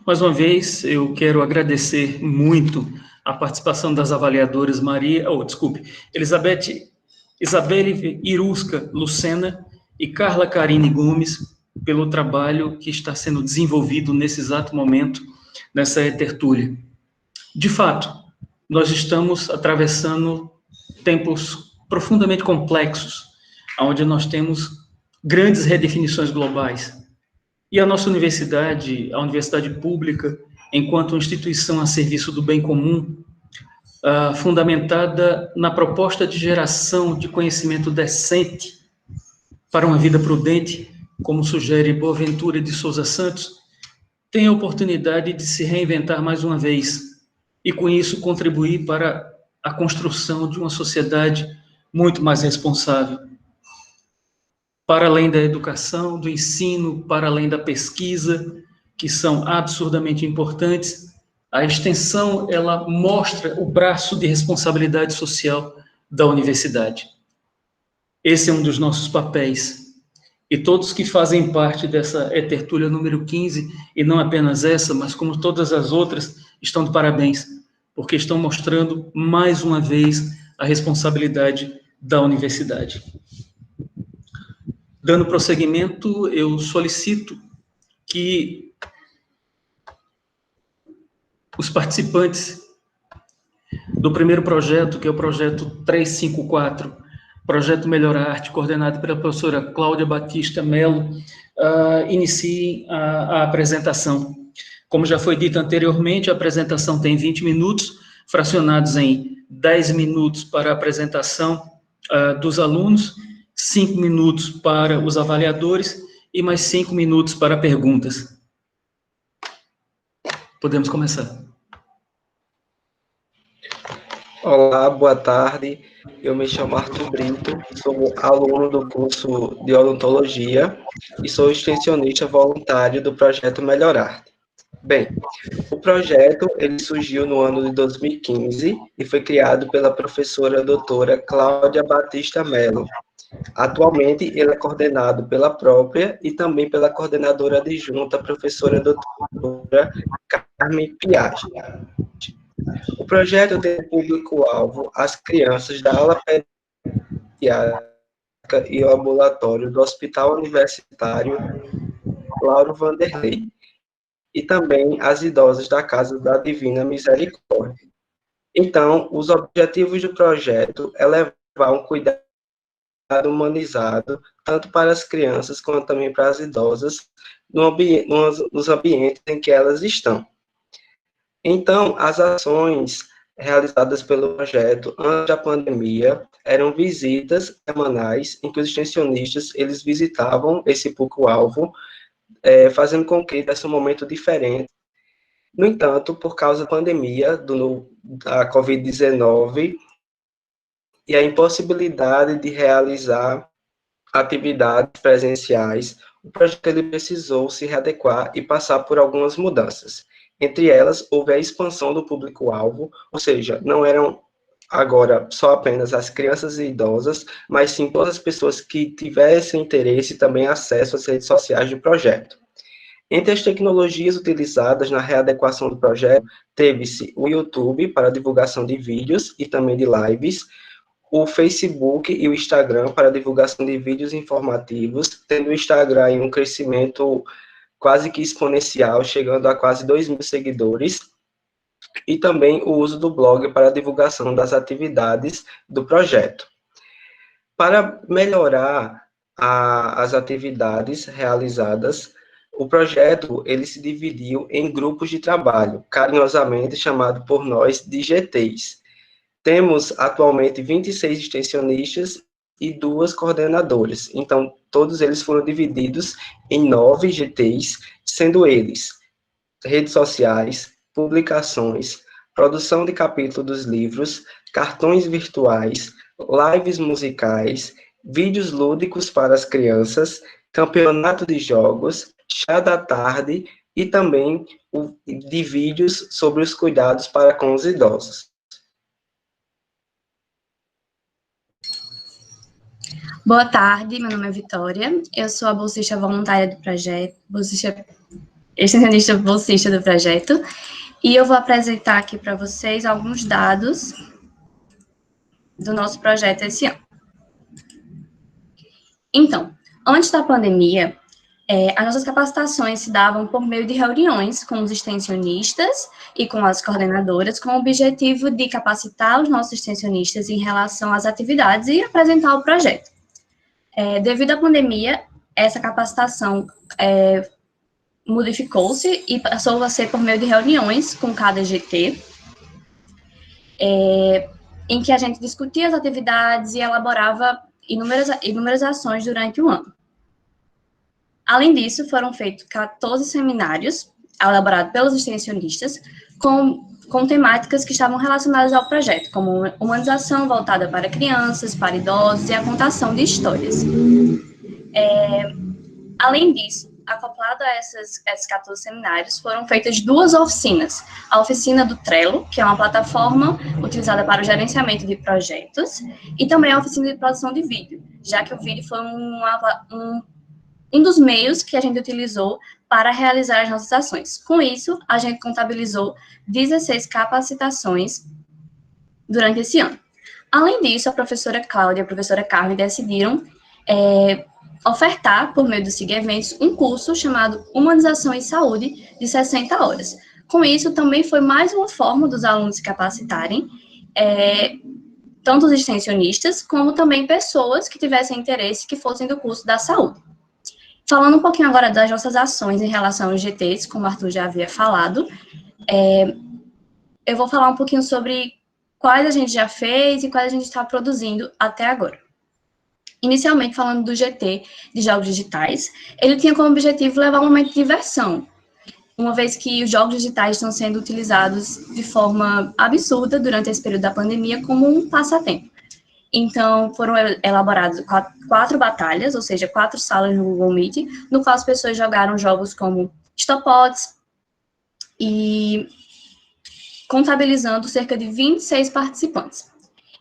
Mais uma vez, eu quero agradecer muito a participação das avaliadoras Elizabeth, Isabelle Irusca Lucena e Carla Carine Gomes, pelo trabalho que está sendo desenvolvido nesse exato momento, nessa tertúlia. De fato, nós estamos atravessando tempos profundamente complexos, onde nós temos grandes redefinições globais. E a nossa universidade, a universidade pública, enquanto instituição a serviço do bem comum, fundamentada na proposta de geração de conhecimento decente para uma vida prudente, como sugere Boaventura de Souza Santos, tem a oportunidade de se reinventar mais uma vez e, com isso, contribuir para a construção de uma sociedade muito mais responsável. Para além da educação, do ensino, para além da pesquisa, que são absurdamente importantes, a extensão, ela mostra o braço de responsabilidade social da universidade. Esse é um dos nossos papéis. E todos que fazem parte dessa tertúlia número 15, e não apenas essa, mas como todas as outras, estão de parabéns, porque estão mostrando, mais uma vez, a responsabilidade da universidade. Dando prosseguimento, eu solicito que os participantes do primeiro projeto, que é o projeto 354, Projeto Melhor Arte, coordenado pela professora Cláudia Batista Mello, iniciem a apresentação. Como já foi dito anteriormente, a apresentação tem 20 minutos, fracionados em 10 minutos para a apresentação dos alunos, 5 minutos para os avaliadores e mais 5 minutos para perguntas. Podemos começar. Olá, boa tarde. Eu me chamo Arthur Brito, sou aluno do curso de Odontologia e sou extensionista voluntário do projeto Melhor Arte. Bem, o projeto ele surgiu no ano de 2015 e foi criado pela professora doutora Cláudia Batista Mello. Atualmente, ele é coordenado pela própria e também pela coordenadora adjunta, professora doutora Carmen Piaggi. O projeto tem público-alvo as crianças da ala pediátrica e o ambulatório do Hospital Universitário Lauro Vanderlei, e também as idosas da Casa da Divina Misericórdia. Então, os objetivos do projeto é levar um cuidado humanizado, tanto para as crianças quanto também para as idosas, nos ambientes em que elas estão. Então, as ações realizadas pelo projeto antes da pandemia eram visitas semanais em que os extensionistas eles visitavam esse público-alvo, fazendo com que desse um momento diferente. No entanto, por causa da pandemia da Covid-19, e a impossibilidade de realizar atividades presenciais, o projeto ele precisou se readequar e passar por algumas mudanças. Entre elas, houve a expansão do público-alvo, ou seja, não eram agora só apenas as crianças e idosas, mas sim todas as pessoas que tivessem interesse e também acesso às redes sociais do projeto. Entre as tecnologias utilizadas na readequação do projeto, teve-se o YouTube para divulgação de vídeos e também de lives, o Facebook e o Instagram para divulgação de vídeos informativos, tendo o Instagram em um crescimento quase que exponencial, chegando a quase 2.000 seguidores, e também o uso do blog para divulgação das atividades do projeto. Para melhorar as atividades realizadas, o projeto ele se dividiu em grupos de trabalho, carinhosamente chamado por nós de GTs. Temos atualmente 26 extensionistas e 2 coordenadoras. Então, todos eles foram divididos em 9 GTs, sendo eles redes sociais, publicações, produção de capítulos dos livros, cartões virtuais, lives musicais, vídeos lúdicos para as crianças, campeonato de jogos, chá da tarde e também de vídeos sobre os cuidados para com os idosos. Boa tarde, meu nome é Vitória, eu sou a bolsista voluntária do projeto, extensionista bolsista do projeto, e eu vou apresentar aqui para vocês alguns dados do nosso projeto esse ano. Então, antes da pandemia, as nossas capacitações se davam por meio de reuniões com os extensionistas e com as coordenadoras, com o objetivo de capacitar os nossos extensionistas em relação às atividades e apresentar o projeto. Devido à pandemia, essa capacitação modificou-se e passou a ser por meio de reuniões com cada GT, em que a gente discutia as atividades e elaborava inúmeras ações durante o ano. Além disso, foram feitos 14 seminários, elaborados pelos extensionistas, com temáticas que estavam relacionadas ao projeto, como humanização voltada para crianças, para idosos e a contação de histórias. Além disso, acoplado a esses 14 seminários, foram feitas 2 oficinas. A oficina do Trello, que é uma plataforma utilizada para o gerenciamento de projetos, e também a oficina de produção de vídeo, já que o vídeo foi um dos meios que a gente utilizou para realizar as nossas ações. Com isso, a gente contabilizou 16 capacitações durante esse ano. Além disso, a professora Cláudia e a professora Carmen decidiram ofertar, por meio do SIG Eventos, um curso chamado Humanização e Saúde, de 60 horas. Com isso, também foi mais uma forma dos alunos se capacitarem, tanto os extensionistas, como também pessoas que tivessem interesse que fossem do curso da saúde. Falando um pouquinho agora das nossas ações em relação aos GTs, como o Arthur já havia falado, eu vou falar um pouquinho sobre quais a gente já fez e quais a gente está produzindo até agora. Inicialmente, falando do GT de jogos digitais, ele tinha como objetivo levar um momento de diversão, uma vez que os jogos digitais estão sendo utilizados de forma absurda durante esse período da pandemia como um passatempo. Então, foram elaboradas 4 batalhas, ou seja, 4 salas no Google Meet, no qual as pessoas jogaram jogos como Stop Odds e contabilizando cerca de 26 participantes.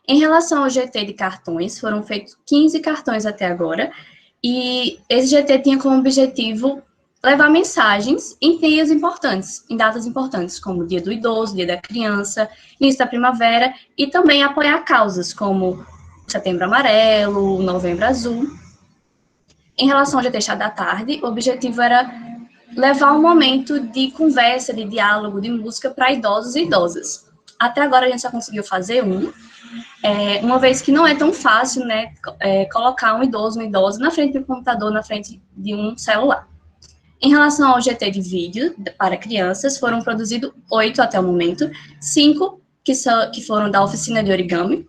Em relação ao GT de cartões, foram feitos 15 cartões até agora, e esse GT tinha como objetivo levar mensagens em dias importantes, em datas importantes, como o Dia do Idoso, Dia da Criança, Início da Primavera, e também apoiar causas como Setembro Amarelo, Novembro Azul. Em relação ao GT Chá da Tarde, o objetivo era levar um momento de conversa, de diálogo, de música para idosos e idosas. Até agora a gente só conseguiu fazer uma vez que não é tão fácil, né, colocar um idoso, uma idosa na frente do computador, na frente de um celular. Em relação ao GT de vídeo para crianças, foram produzidos 8 até o momento, 5 que foram da oficina de origami,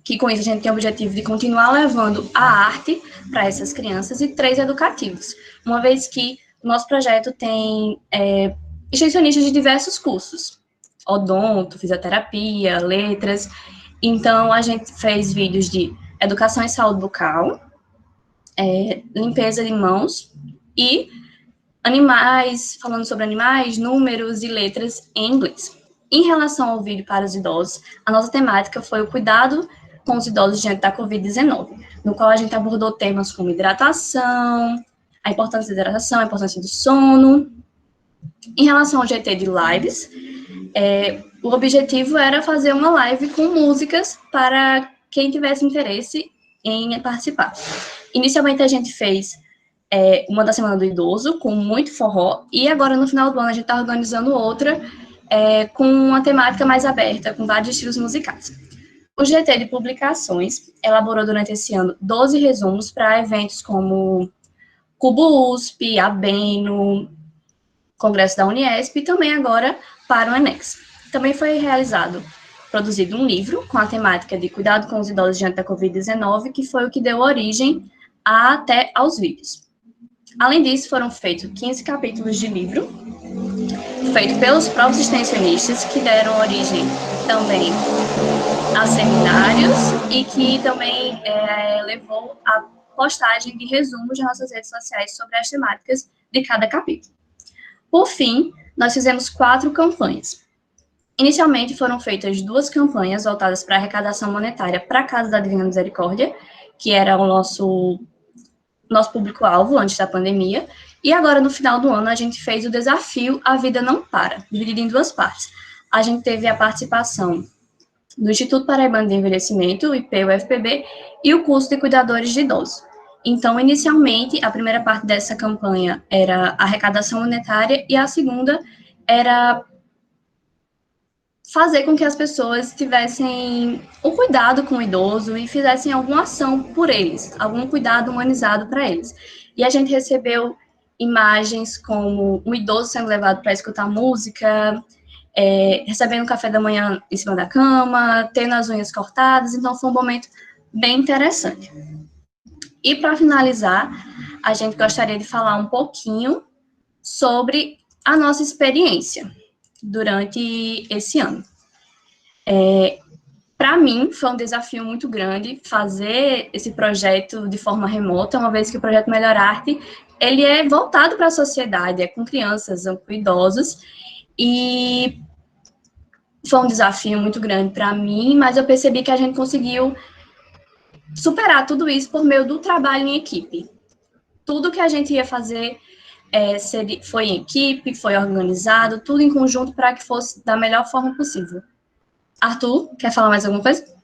que com isso a gente tem o objetivo de continuar levando a arte para essas crianças, e 3 educativos, uma vez que o nosso projeto tem extensionistas de diversos cursos, odonto, fisioterapia, letras. Então, a gente fez vídeos de educação e saúde bucal, limpeza de mãos e animais, falando sobre animais, números e letras em inglês. Em relação ao vídeo para os idosos, a nossa temática foi o cuidado com os idosos diante da Covid-19, no qual a gente abordou temas como hidratação, a importância da hidratação, a importância do sono. Em relação ao GT de lives, o objetivo era fazer uma live com músicas para quem tivesse interesse em participar. Inicialmente, a gente fez uma da Semana do Idoso, com muito forró, e agora, no final do ano, a gente está organizando outra com uma temática mais aberta, com vários estilos musicais. O GT de Publicações elaborou durante esse ano 12 resumos para eventos como Cubo USP, Abeno, Congresso da Uniesp, e também agora para o Enex. Também foi produzido um livro com a temática de cuidado com os idosos diante da Covid-19, que foi o que deu origem até aos vídeos. Além disso, foram feitos 15 capítulos de livro, feito pelos próprios extensionistas, que deram origem também a seminários e que também levou a postagem de resumos nas nossas redes sociais sobre as temáticas de cada capítulo. Por fim, nós fizemos 4 campanhas. Inicialmente foram feitas 2 campanhas voltadas para arrecadação monetária para a Casa da Divina Misericórdia, que era o nosso público-alvo antes da pandemia, e agora, no final do ano, a gente fez o desafio A Vida Não Para, dividido em 2 partes. A gente teve a participação do Instituto Paraibano de Envelhecimento, o IP-UFPB, e o curso de Cuidadores de Idosos. Então, inicialmente, a primeira parte dessa campanha era a arrecadação monetária, e a segunda era fazer com que as pessoas tivessem um cuidado com o idoso e fizessem alguma ação por eles, algum cuidado humanizado para eles. E a gente recebeu imagens como um idoso sendo levado para escutar música, recebendo café da manhã em cima da cama, tendo as unhas cortadas, então foi um momento bem interessante. E para finalizar, a gente gostaria de falar um pouquinho sobre a nossa experiência durante esse ano. Para mim, foi um desafio muito grande fazer esse projeto de forma remota, uma vez que o projeto Melhor Arte, ele é voltado para a sociedade, é com crianças, com idosos, e foi um desafio muito grande para mim, mas eu percebi que a gente conseguiu superar tudo isso por meio do trabalho em equipe. Tudo que a gente ia fazer foi em equipe, foi organizado, tudo em conjunto para que fosse da melhor forma possível. Arthur, quer falar mais alguma coisa?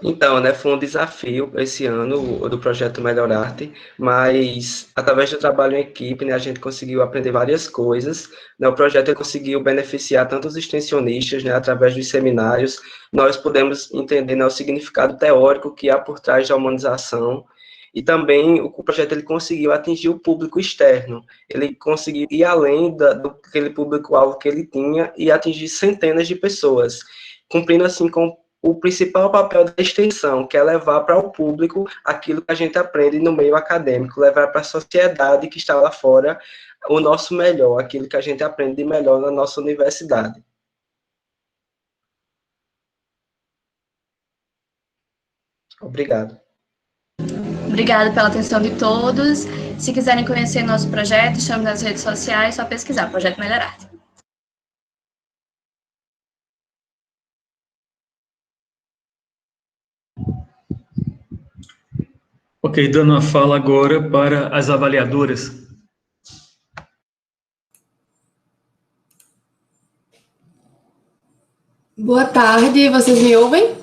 Então, né, foi um desafio esse ano do projeto Melhor Arte, mas através do trabalho em equipe, né, a gente conseguiu aprender várias coisas, né, o projeto conseguiu beneficiar tanto os extensionistas, né, através dos seminários, nós pudemos entender, né, o significado teórico que há por trás da humanização, e também o projeto ele conseguiu atingir o público externo, ele conseguiu ir além daquele público-alvo que ele tinha e atingir centenas de pessoas, cumprindo assim com o principal papel da extensão, que é levar para o público aquilo que a gente aprende no meio acadêmico, levar para a sociedade que está lá fora o nosso melhor, aquilo que a gente aprende de melhor na nossa universidade. Obrigado. Obrigada pela atenção de todos. Se quiserem conhecer nosso projeto, estamos nas redes sociais, só pesquisar, Projeto Melhor Arte. Ok, dando a fala agora para as avaliadoras. Boa tarde, vocês me ouvem?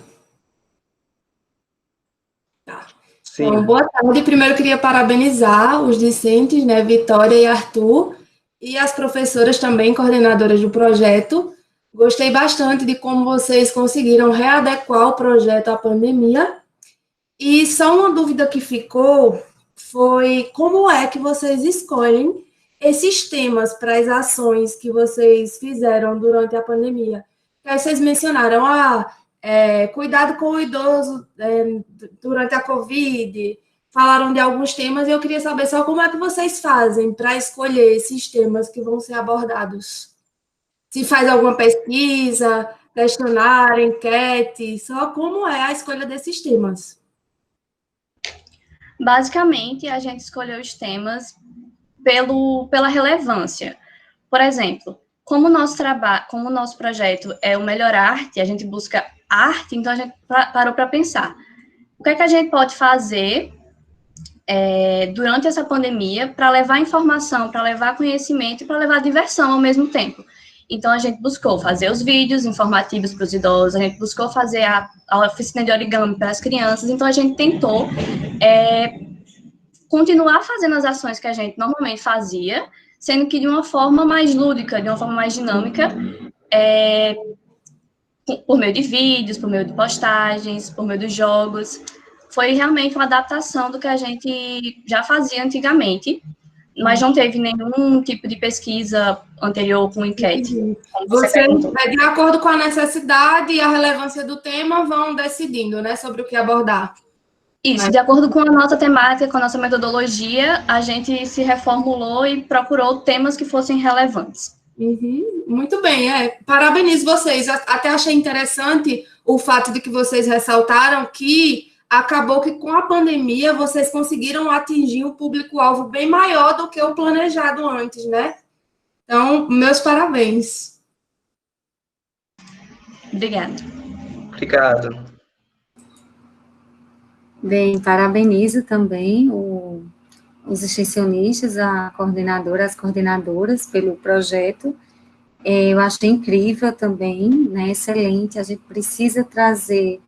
Tá. Sim. Então, boa tarde. Primeiro, eu queria parabenizar os discentes, né, Vitória e Arthur, e as professoras também, coordenadoras do projeto. Gostei bastante de como vocês conseguiram readequar o projeto à pandemia. E só uma dúvida que ficou foi como é que vocês escolhem esses temas para as ações que vocês fizeram durante a pandemia? Aí vocês mencionaram, cuidado com o idoso durante a Covid, falaram de alguns temas, e eu queria saber só como é que vocês fazem para escolher esses temas que vão ser abordados. Se faz alguma pesquisa, questionário, enquete, só como é a escolha desses temas? Basicamente, a gente escolheu os temas pela relevância. Por exemplo, como o nosso projeto é o Melhor Arte, a gente busca arte, então a gente parou para pensar. O que é que a gente pode fazer durante essa pandemia para levar informação, para levar conhecimento e para levar diversão ao mesmo tempo? Então, a gente buscou fazer os vídeos informativos para os idosos, a gente buscou fazer a oficina de origami para as crianças, então a gente tentou continuar fazendo as ações que a gente normalmente fazia, sendo que de uma forma mais lúdica, de uma forma mais dinâmica, por meio de vídeos, por meio de postagens, por meio de jogos. Foi realmente uma adaptação do que a gente já fazia antigamente, mas não teve nenhum tipo de pesquisa anterior com enquete. Você, de acordo com a necessidade e a relevância do tema, vão decidindo, né, sobre o que abordar. Isso, de acordo com a nossa temática, com a nossa metodologia, a gente se reformulou e procurou temas que fossem relevantes. Uhum, muito bem, parabenizo vocês. Até achei interessante o fato de que vocês ressaltaram que acabou que com a pandemia vocês conseguiram atingir um público-alvo bem maior do que o planejado antes, né? Então, meus parabéns. Obrigada. Obrigado. Bem, parabenizo também os extensionistas, a coordenadora, as coordenadoras pelo projeto. Eu achei incrível também, né, excelente. A gente precisa trazer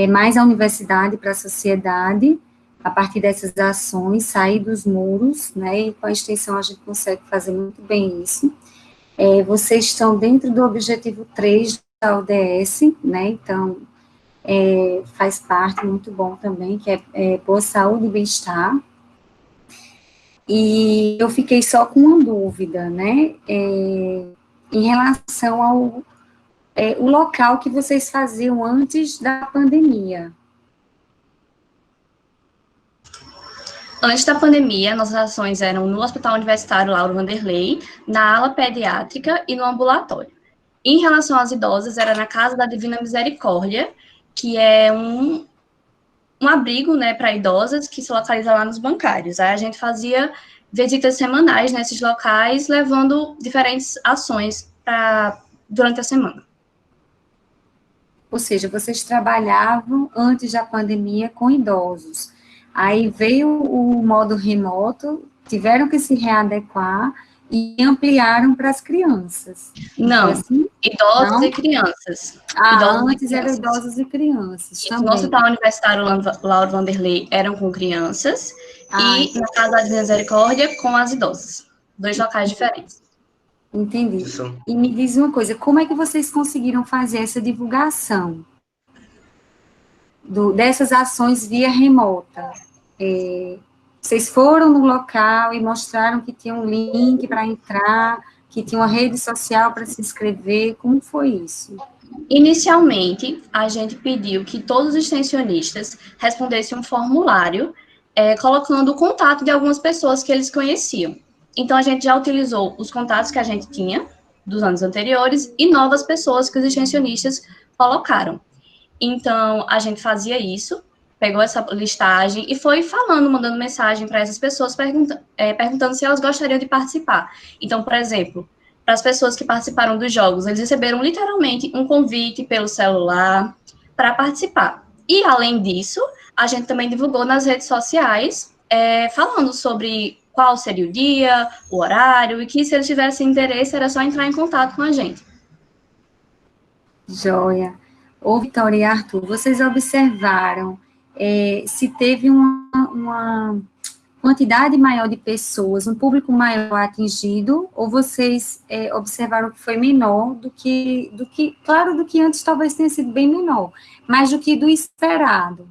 mais a universidade para a sociedade, a partir dessas ações, sair dos muros, né, e com a extensão a gente consegue fazer muito bem isso. Vocês estão dentro do objetivo 3 da ODS, né, então, faz parte, muito bom também, que é boa saúde e bem-estar. E eu fiquei só com uma dúvida, né, em relação ao o local que vocês faziam antes da pandemia. Antes da pandemia, nossas ações eram no Hospital Universitário Lauro Vanderlei, na ala pediátrica e no ambulatório. Em relação às idosas, era na Casa da Divina Misericórdia, que é um abrigo, né, para idosas que se localiza lá nos bancários. Aí a gente fazia visitas semanais nesses locais, levando diferentes ações durante a semana. Ou seja, vocês trabalhavam antes da pandemia com idosos. Aí veio o modo remoto, tiveram que se readequar e ampliaram para as crianças. Não, assim? Idosos Não? E crianças. Antes eram idosos e crianças também. No Hospital Universitário Lauro Vanderlei eram com crianças e na Casa da Misericórdia com as idosas. 2 locais diferentes. Entendi. Isso. E me diz uma coisa, como é que vocês conseguiram fazer essa divulgação dessas ações via remota? Vocês foram no local e mostraram que tinha um link para entrar, que tinha uma rede social para se inscrever, como foi isso? Inicialmente, a gente pediu que todos os extensionistas respondessem um formulário, colocando o contato de algumas pessoas que eles conheciam. Então, a gente já utilizou os contatos que a gente tinha dos anos anteriores e novas pessoas que os extensionistas colocaram. Então, a gente fazia isso, pegou essa listagem e foi falando, mandando mensagem para essas pessoas, perguntando se elas gostariam de participar. Então, por exemplo, para as pessoas que participaram dos jogos, eles receberam literalmente um convite pelo celular para participar. E, além disso, a gente também divulgou nas redes sociais, falando sobre qual seria o dia, o horário, e que se eles tivessem interesse, era só entrar em contato com a gente. Joia. Ô, Vitória e Arthur, vocês observaram se teve uma quantidade maior de pessoas, um público maior atingido, ou vocês observaram que foi menor do que antes talvez tenha sido bem menor, mas do que do esperado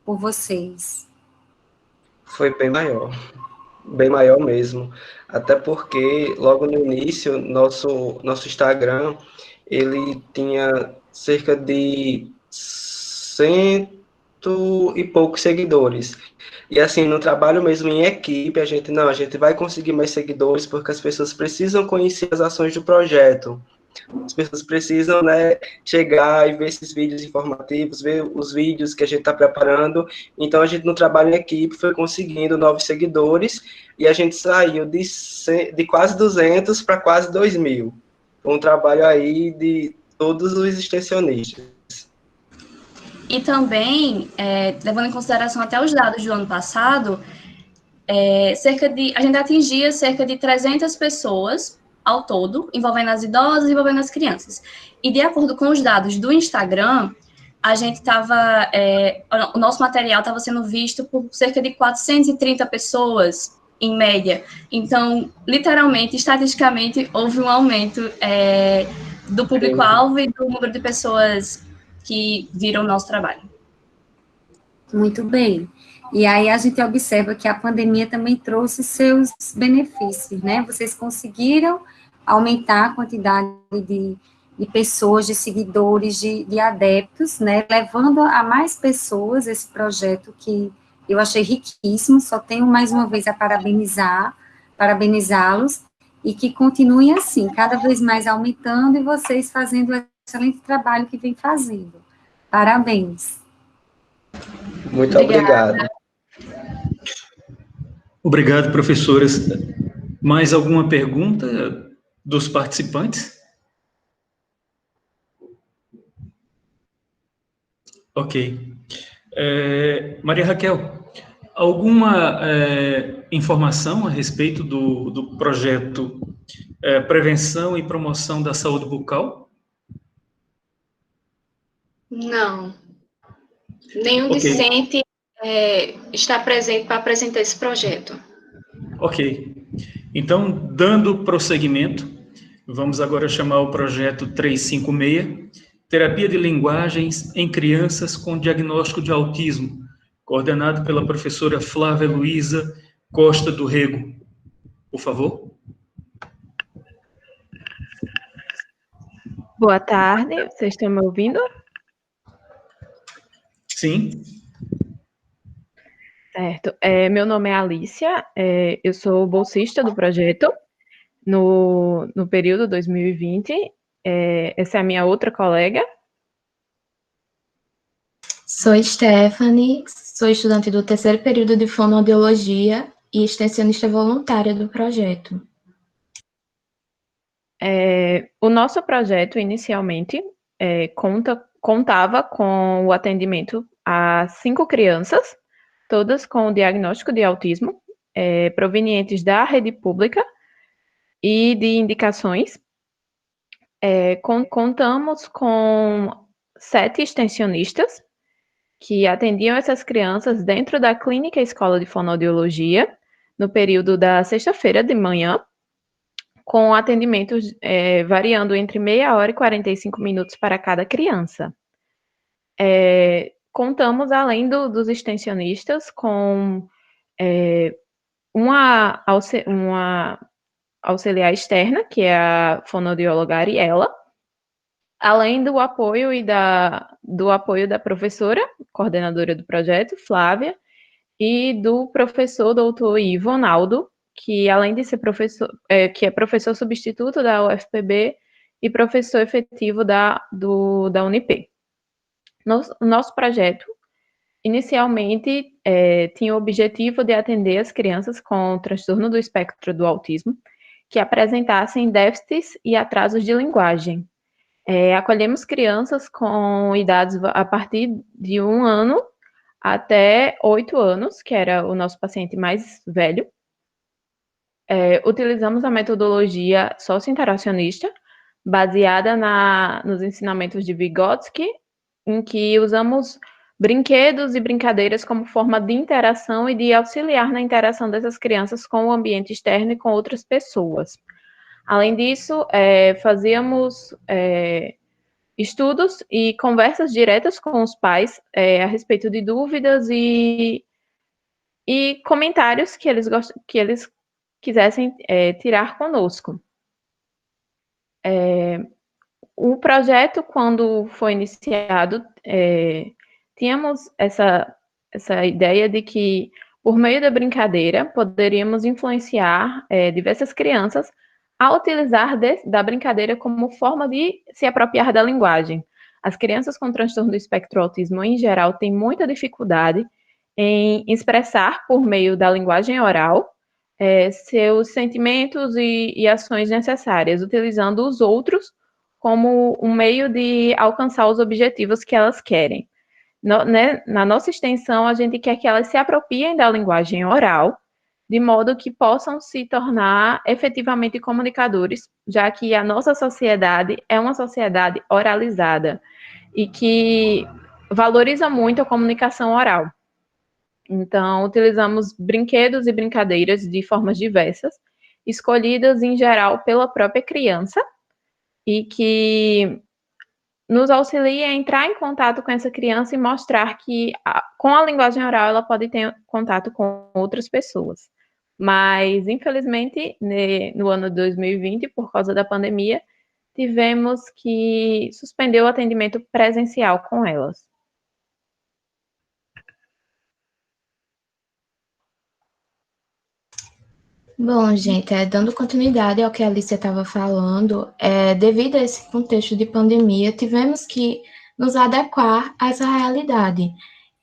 por vocês? Foi bem maior mesmo, até porque logo no início, nosso Instagram, ele tinha cerca de 100 e poucos seguidores, e assim, no trabalho mesmo em equipe, a gente vai conseguir mais seguidores, porque as pessoas precisam conhecer as ações do projeto, as pessoas precisam, né, chegar e ver esses vídeos informativos, ver os vídeos que a gente está preparando. Então, a gente, no trabalho em equipe, foi conseguindo novos seguidores, e a gente saiu de quase 200 para quase 2.000. Um trabalho aí de todos os extensionistas. E também, levando em consideração até os dados do ano passado, a gente atingia cerca de 300 pessoas ao todo, envolvendo as idosas e envolvendo as crianças. E de acordo com os dados do Instagram, a gente o nosso material estava sendo visto por cerca de 430 pessoas, em média. Então, literalmente, estatisticamente, houve um aumento do público-alvo e do número de pessoas que viram o nosso trabalho. Muito bem. E aí a gente observa que a pandemia também trouxe seus benefícios, né? Vocês conseguiram aumentar a quantidade de pessoas, de seguidores, de adeptos, né? Levando a mais pessoas esse projeto que eu achei riquíssimo. Só tenho mais uma vez a parabenizá-los e que continuem assim, cada vez mais aumentando e vocês fazendo o excelente trabalho que vem fazendo. Parabéns. Muito obrigado. Obrigado, professoras. Mais alguma pergunta dos participantes? Ok. Maria Raquel, alguma informação a respeito do projeto Prevenção e Promoção da Saúde Bucal? Não. Nenhum Ok. discente está presente para apresentar esse projeto. Ok. Então, dando prosseguimento, vamos agora chamar o projeto 356, Terapia de Linguagens em Crianças com Diagnóstico de Autismo, coordenado pela professora Flávia Luísa Costa do Rego. Por favor. Boa tarde, vocês estão me ouvindo? Sim. Certo. Meu nome é Alicia, eu sou bolsista do projeto no período 2020. Essa é a minha outra colega. Sou Stephanie, sou estudante do terceiro período de fonoaudiologia e extensionista voluntária do projeto. O nosso projeto, inicialmente, contava com o atendimento a 5 crianças, todas com o diagnóstico de autismo, provenientes da rede pública e de indicações. Contamos com 7 extensionistas que atendiam essas crianças dentro da Clínica Escola de Fonoaudiologia, no período da sexta-feira de manhã, com atendimentos variando entre meia hora e 45 minutos para cada criança. Contamos, além dos extensionistas, com uma auxiliar externa, que é a fonoaudióloga Ariela, além do apoio da professora, coordenadora do projeto, Flávia, e do professor doutor Ivo Naldo, que além de ser professor, que é professor substituto da UFPB e professor efetivo da Unip. Nosso projeto, inicialmente, tinha o objetivo de atender as crianças com transtorno do espectro do autismo que apresentassem déficits e atrasos de linguagem. Acolhemos crianças com idades a partir de 1 ano até 8 anos, que era o nosso paciente mais velho. Utilizamos a metodologia socio-interacionista, baseada nos ensinamentos de Vygotsky, em que usamos brinquedos e brincadeiras como forma de interação e de auxiliar na interação dessas crianças com o ambiente externo e com outras pessoas. Além disso, fazíamos estudos e conversas diretas com os pais a respeito de dúvidas e comentários que eles quisessem tirar conosco. O projeto, quando foi iniciado, tínhamos essa ideia de que, por meio da brincadeira, poderíamos influenciar diversas crianças a utilizar da brincadeira como forma de se apropriar da linguagem. As crianças com transtorno do espectro autismo, em geral, têm muita dificuldade em expressar, por meio da linguagem oral, seus sentimentos e ações necessárias, utilizando os outros como um meio de alcançar os objetivos que elas querem. Na nossa extensão, a gente quer que elas se apropriem da linguagem oral, de modo que possam se tornar efetivamente comunicadores, já que a nossa sociedade é uma sociedade oralizada e que valoriza muito a comunicação oral. Então, utilizamos brinquedos e brincadeiras de formas diversas, escolhidas em geral pela própria criança, e que nos auxilia a entrar em contato com essa criança e mostrar que, com a linguagem oral, ela pode ter contato com outras pessoas. Mas, infelizmente, no ano de 2020, por causa da pandemia, tivemos que suspender o atendimento presencial com elas. Bom, gente, dando continuidade ao que a Alicia estava falando, devido a esse contexto de pandemia, tivemos que nos adequar a essa realidade.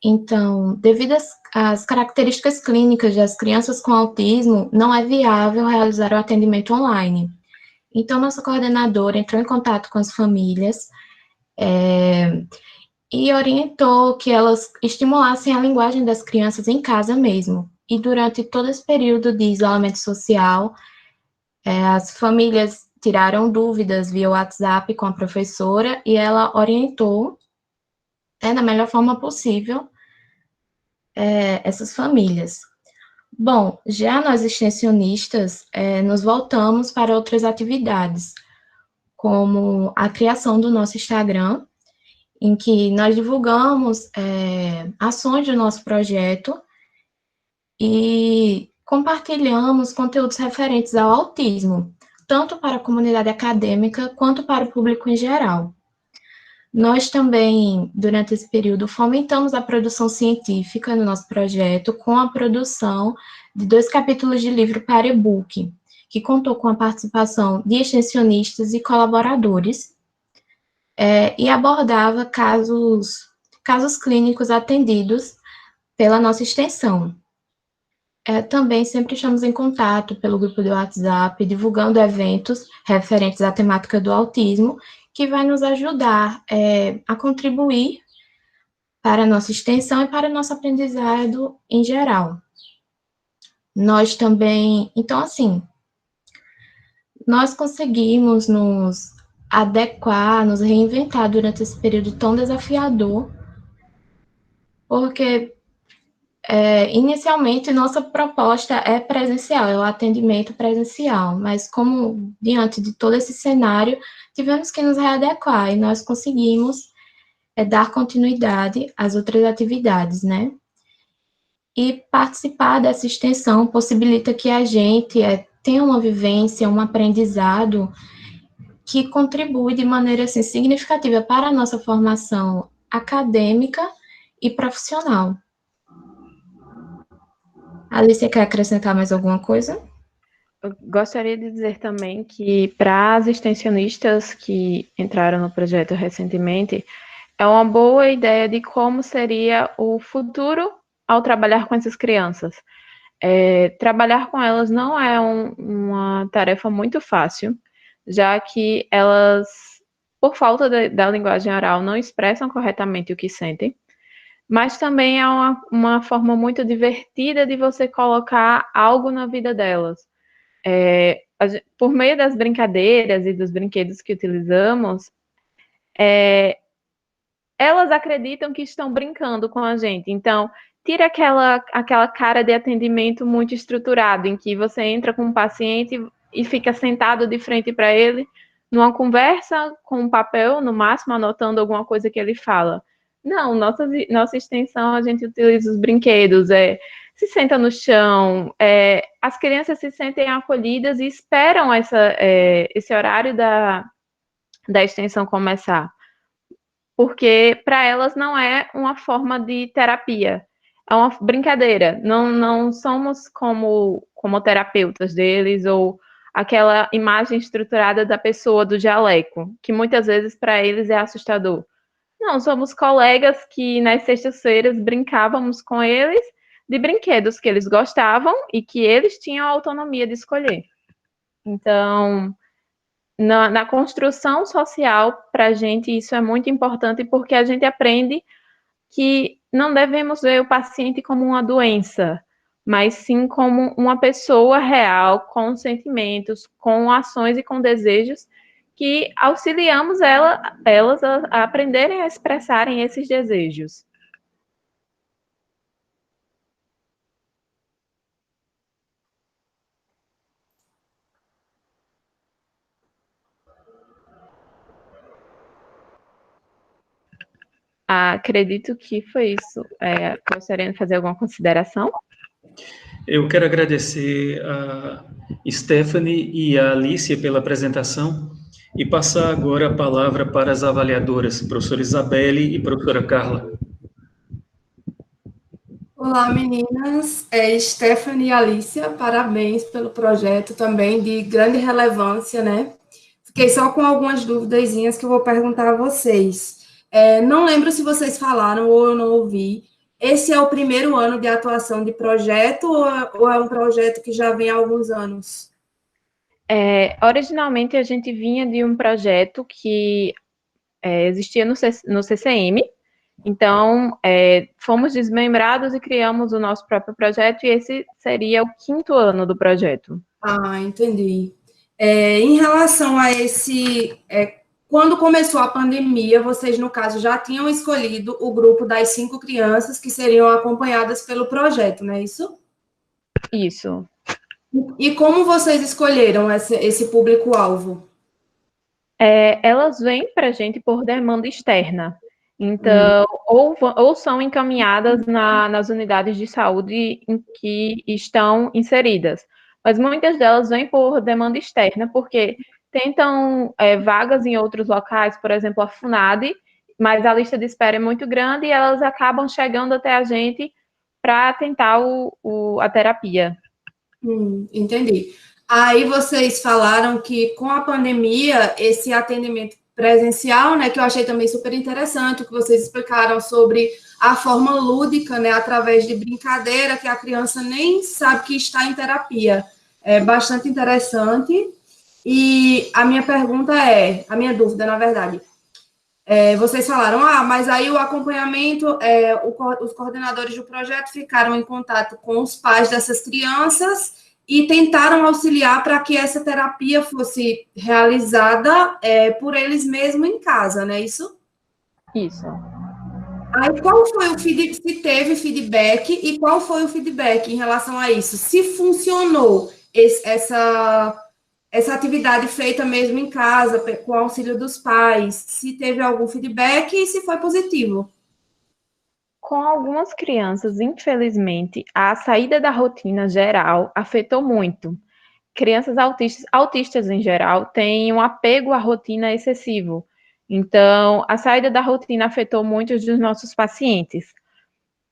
Então, devido às características clínicas das crianças com autismo, não é viável realizar o atendimento online. Então, nossa coordenadora entrou em contato com as famílias e orientou que elas estimulassem a linguagem das crianças em casa mesmo. E durante todo esse período de isolamento social, as famílias tiraram dúvidas via WhatsApp com a professora e ela orientou, da melhor forma possível, essas famílias. Bom, já nós extensionistas, nos voltamos para outras atividades, como a criação do nosso Instagram, em que nós divulgamos ações do nosso projeto e compartilhamos conteúdos referentes ao autismo, tanto para a comunidade acadêmica quanto para o público em geral. Nós também, durante esse período, fomentamos a produção científica no nosso projeto com a produção de 2 capítulos de livro para e-book, que contou com a participação de extensionistas e colaboradores, e abordava casos clínicos atendidos pela nossa extensão. Também sempre estamos em contato pelo grupo do WhatsApp, divulgando eventos referentes à temática do autismo, que vai nos ajudar a contribuir para a nossa extensão e para o nosso aprendizado em geral. Nós também, então, assim, nós conseguimos nos adequar, nos reinventar durante esse período tão desafiador, porque inicialmente nossa proposta é presencial, é o atendimento presencial, mas como diante de todo esse cenário, tivemos que nos readequar e nós conseguimos dar continuidade às outras atividades, né? E participar dessa extensão possibilita que a gente tenha uma vivência, um aprendizado que contribui de maneira assim, significativa para a nossa formação acadêmica e profissional. Alicia, quer acrescentar mais alguma coisa? Eu gostaria de dizer também que, para as extensionistas que entraram no projeto recentemente, é uma boa ideia de como seria o futuro ao trabalhar com essas crianças. Trabalhar com elas não é uma tarefa muito fácil, já que elas, por falta da linguagem oral, não expressam corretamente o que sentem, mas também é uma forma muito divertida de você colocar algo na vida delas. Por meio das brincadeiras e dos brinquedos que utilizamos, elas acreditam que estão brincando com a gente. Então, tira aquela cara de atendimento muito estruturado, em que você entra com um paciente e fica sentado de frente para ele, numa conversa com um papel, no máximo, anotando alguma coisa que ele fala. Não, nossa extensão, a gente utiliza os brinquedos, se senta no chão, as crianças se sentem acolhidas e esperam esse horário da extensão começar, porque para elas não é uma forma de terapia, é uma brincadeira, não somos como terapeutas deles, ou aquela imagem estruturada da pessoa do jaleco, que muitas vezes para eles é assustador. Não, somos colegas que nas sextas-feiras brincávamos com eles de brinquedos que eles gostavam e que eles tinham a autonomia de escolher. Então, na construção social, para a gente isso é muito importante, porque a gente aprende que não devemos ver o paciente como uma doença, mas sim como uma pessoa real, com sentimentos, com ações e com desejos, que auxiliamos elas a aprenderem a expressarem esses desejos. Acredito que foi isso. Gostaria de fazer alguma consideração? Eu quero agradecer a Stephanie e a Alicia pela apresentação e passar agora a palavra para as avaliadoras, professora Isabelle e professora Carla. Olá, meninas. Stephanie e Alicia, parabéns pelo projeto também, de grande relevância, né? Fiquei só com algumas duvidazinhas que eu vou perguntar a vocês. Não lembro se vocês falaram ou eu não ouvi, esse é o primeiro ano de atuação de projeto ou é um projeto que já vem há alguns anos? Originalmente, a gente vinha de um projeto que existia no CCM, então, fomos desmembrados e criamos o nosso próprio projeto, e esse seria o 5º ano do projeto. Ah, entendi. Em relação a quando começou a pandemia, vocês, no caso, já tinham escolhido o grupo das 5 crianças que seriam acompanhadas pelo projeto, não é isso? Isso. E como vocês escolheram esse público-alvo? Elas vêm para a gente por demanda externa. Então, ou são encaminhadas nas unidades de saúde em que estão inseridas. Mas muitas delas vêm por demanda externa, porque tentam vagas em outros locais, por exemplo, a FUNAD, mas a lista de espera é muito grande e elas acabam chegando até a gente para tentar a terapia. Entendi. Aí vocês falaram que com a pandemia, esse atendimento presencial, né, que eu achei também super interessante, o que vocês explicaram sobre a forma lúdica, né, através de brincadeira, que a criança nem sabe que está em terapia. É bastante interessante. E a minha pergunta a minha dúvida, na verdade, vocês falaram, mas aí o acompanhamento, os coordenadores do projeto ficaram em contato com os pais dessas crianças e tentaram auxiliar para que essa terapia fosse realizada por eles mesmos em casa, não é isso? Isso. Aí, qual foi o feedback, se teve feedback, e qual foi o feedback em relação a isso? Se funcionou essa atividade feita mesmo em casa, com o auxílio dos pais, se teve algum feedback e se foi positivo? Com algumas crianças, infelizmente, a saída da rotina geral afetou muito. Crianças autistas em geral, têm um apego à rotina excessivo. Então, a saída da rotina afetou muitos dos nossos pacientes.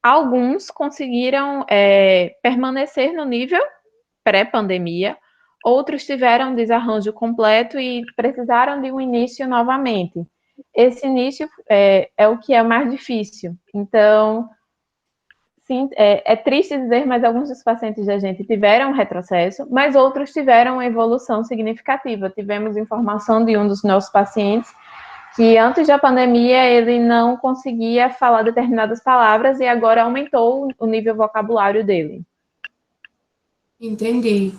Alguns conseguiram permanecer no nível pré-pandemia, outros tiveram desarranjo completo e precisaram de um início novamente. Esse início é o que é mais difícil. Então, sim, é triste dizer, mas alguns dos pacientes da gente tiveram retrocesso, mas outros tiveram uma evolução significativa. Tivemos informação de um dos nossos pacientes que antes da pandemia ele não conseguia falar determinadas palavras e agora aumentou o nível vocabulário dele. Entendi.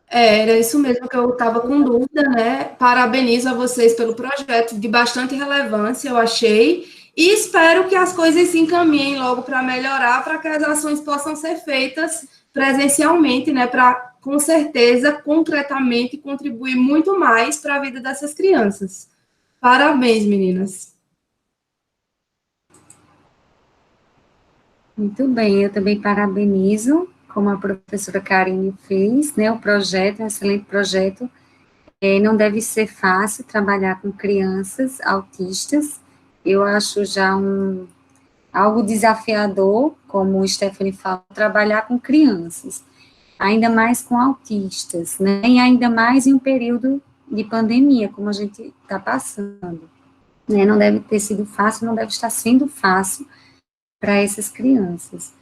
Era isso mesmo que eu estava com dúvida, né? Parabenizo a vocês pelo projeto, de bastante relevância, eu achei, e espero que as coisas se encaminhem logo para melhorar, para que as ações possam ser feitas presencialmente, né? Para, com certeza, concretamente, contribuir muito mais para a vida dessas crianças. Parabéns, meninas. Muito bem, eu também parabenizo, como a professora Karine fez, né, o projeto, um excelente projeto. Não deve ser fácil trabalhar com crianças autistas, eu acho já algo desafiador, como o Stephanie falou, trabalhar com crianças, ainda mais com autistas, né, e ainda mais em um período de pandemia, como a gente está passando. Né, não deve ter sido fácil, não deve estar sendo fácil para essas crianças.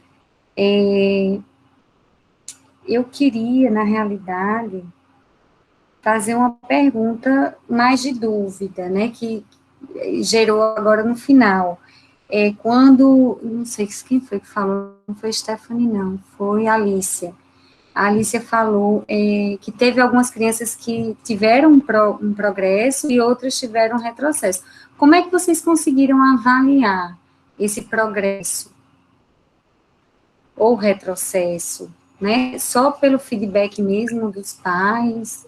Eu queria, na realidade, fazer uma pergunta mais de dúvida, né, que gerou agora no final. Quando, não sei quem foi que falou, não foi Stephanie, não, foi a Alicia. A Alicia falou que teve algumas crianças que tiveram um progresso e outras tiveram um retrocesso. Como é que vocês conseguiram avaliar esse progresso ou retrocesso, né? Só pelo feedback mesmo dos pais?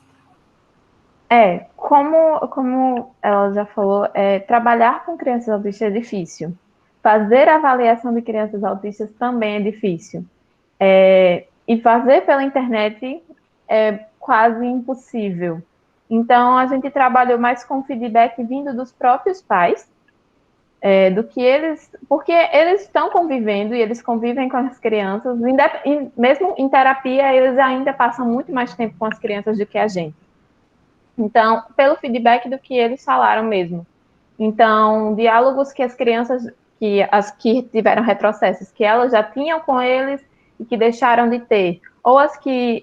Como ela já falou, trabalhar com crianças autistas é difícil. Fazer a avaliação de crianças autistas também é difícil. E fazer pela internet é quase impossível. Então, a gente trabalhou mais com feedback vindo dos próprios pais, do que eles, porque eles estão convivendo e eles convivem com as crianças, mesmo em terapia, eles ainda passam muito mais tempo com as crianças do que a gente. Então, pelo feedback do que eles falaram mesmo. Então, diálogos que as crianças que as que tiveram retrocessos, que elas já tinham com eles e que deixaram de ter, ou as que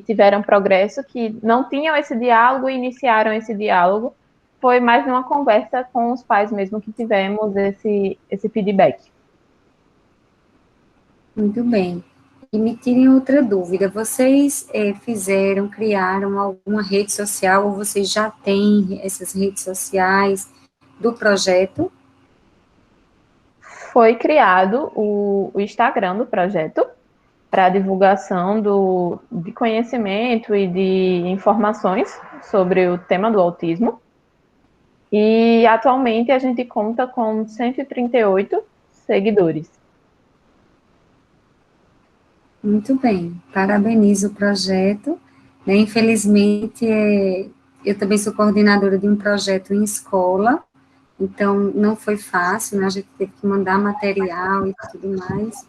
tiveram progresso, que não tinham esse diálogo e iniciaram esse diálogo, foi mais numa conversa com os pais mesmo que tivemos esse feedback. Muito bem. E me tirem outra dúvida, vocês criaram alguma rede social, ou vocês já têm essas redes sociais do projeto? Foi criado o Instagram do projeto para divulgação de conhecimento e de informações sobre o tema do autismo. E atualmente a gente conta com 138 seguidores. Muito bem, parabenizo o projeto. Né? Infelizmente, eu também sou coordenadora de um projeto em escola, então não foi fácil, né? A gente teve que mandar material e tudo mais,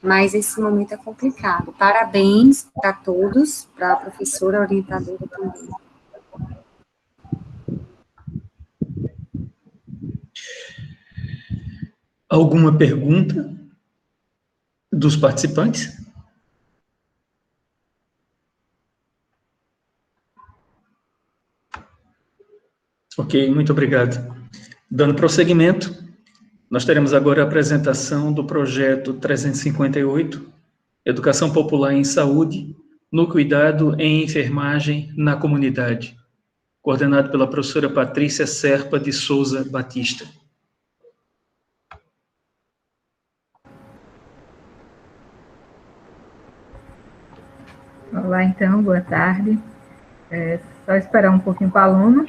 mas esse momento é complicado. Parabéns para todos, para a professora, orientadora também. Alguma pergunta dos participantes? Ok, muito obrigado. Dando prosseguimento, nós teremos agora a apresentação do projeto 358, Educação Popular em Saúde, no Cuidado em Enfermagem na Comunidade, coordenado pela professora Patrícia Serpa de Souza Batista. Olá, então, boa tarde. Só esperar um pouquinho para o aluno.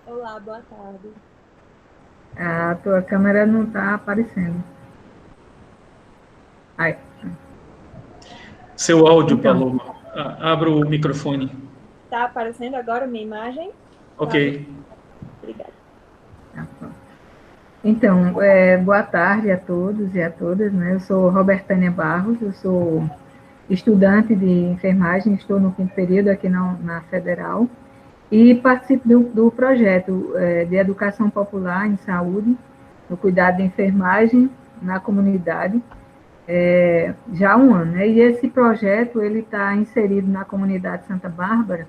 Olá, boa tarde. A tua câmera não está aparecendo. Aí. Seu áudio, então, Paloma. Abra o microfone. Está aparecendo agora minha imagem? Ok. Obrigada. Então, boa tarde a todos e a todas, né? Eu sou Robertânia Barros, eu sou estudante de enfermagem, estou no 5º período aqui na Federal, e participo do projeto de Educação Popular em Saúde, no cuidado de enfermagem na comunidade, já há um ano, né? E esse projeto, ele está inserido na comunidade Santa Bárbara,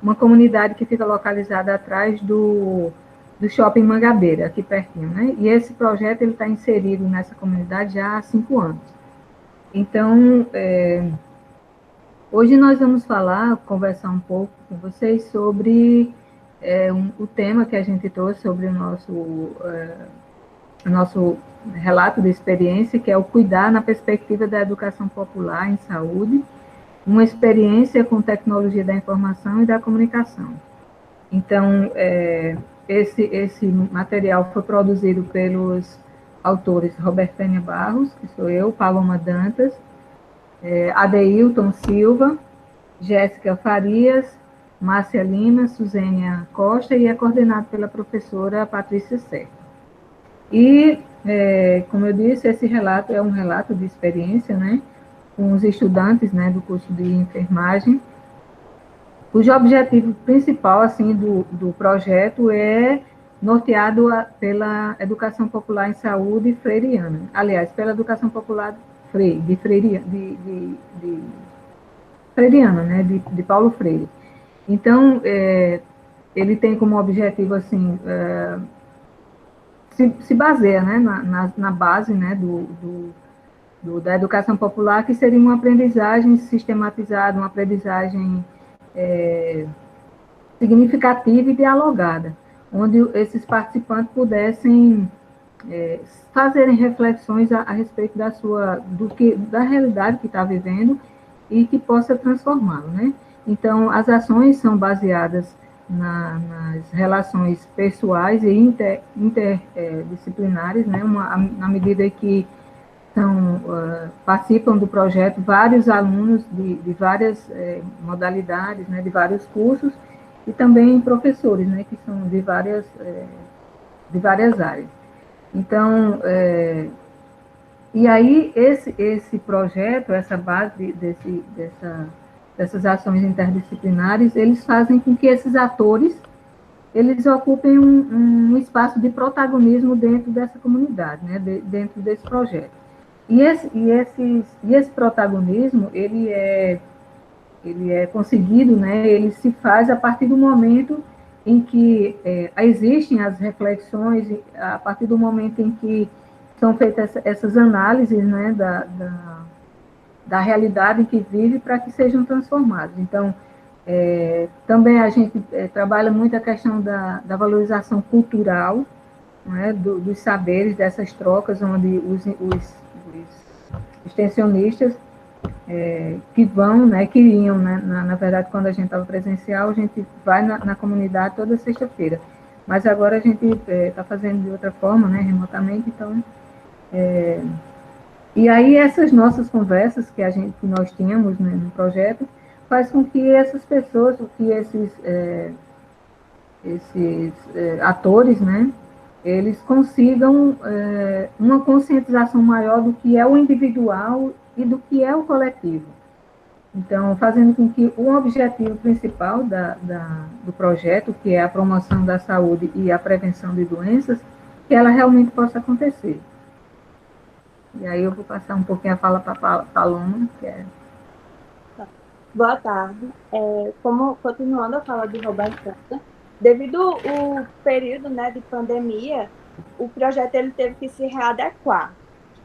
uma comunidade que fica localizada atrás do Shopping Mangabeira, aqui pertinho, né? E esse projeto, ele está inserido nessa comunidade já há 5 anos. Então, hoje nós vamos conversar um pouco com vocês sobre o tema que a gente trouxe sobre o nosso relato de experiência, que é o cuidar na perspectiva da educação popular em saúde, uma experiência com tecnologia da informação e da comunicação. Então, esse material foi produzido pelos autores Robertânia Barros, que sou eu, Paloma Dantas, Adeilton Silva, Jéssica Farias, Márcia Lima, Suzênia Costa, e é coordenado pela professora Patrícia Serpa. E, como eu disse, esse relato é um relato de experiência, né, com os estudantes, né, do curso de enfermagem, cujo objetivo principal, assim, do projeto é norteado pela educação popular em saúde freiriana. Aliás, pela educação popular freiriana, né, de Paulo Freire. Então, ele tem como objetivo, assim, se baseia, né, na base, né, da educação popular, que seria uma aprendizagem sistematizada, uma aprendizagem significativa e dialogada, onde esses participantes pudessem fazerem reflexões a respeito da realidade que está vivendo e que possa transformá-lo, né? Então, as ações são baseadas nas relações pessoais e interdisciplinares, né? Na medida que participam do projeto vários alunos de várias modalidades, né? De vários cursos, e também professores, né? Que são de várias áreas. Então, e aí esse projeto, essa base dessas ações interdisciplinares, eles fazem com que esses atores eles ocupem um espaço de protagonismo dentro dessa comunidade, né, dentro desse projeto. E esse protagonismo, ele é conseguido, né, ele se faz a partir do momento em que existem as reflexões, a partir do momento em que são feitas essas análises, né, da realidade em que vive para que sejam transformados. Então, também a gente trabalha muito a questão da valorização cultural, né, dos saberes, dessas trocas, onde os extensionistas que vão, né, que iam, né, na verdade, quando a gente estava presencial, a gente vai na comunidade toda sexta-feira, mas agora a gente está fazendo de outra forma, né, remotamente, então... e aí essas nossas conversas que nós tínhamos, né, no projeto, faz com que essas pessoas, que esses atores, né, eles consigam uma conscientização maior do que é o individual e do que é o coletivo. Então, fazendo com que o objetivo principal do projeto, que é a promoção da saúde e a prevenção de doenças, que ela realmente possa acontecer. E aí eu vou passar um pouquinho a fala para a Paloma, que é... Boa tarde. Continuando a fala de Roberto, devido ao período, né, de pandemia, o projeto ele teve que se readequar.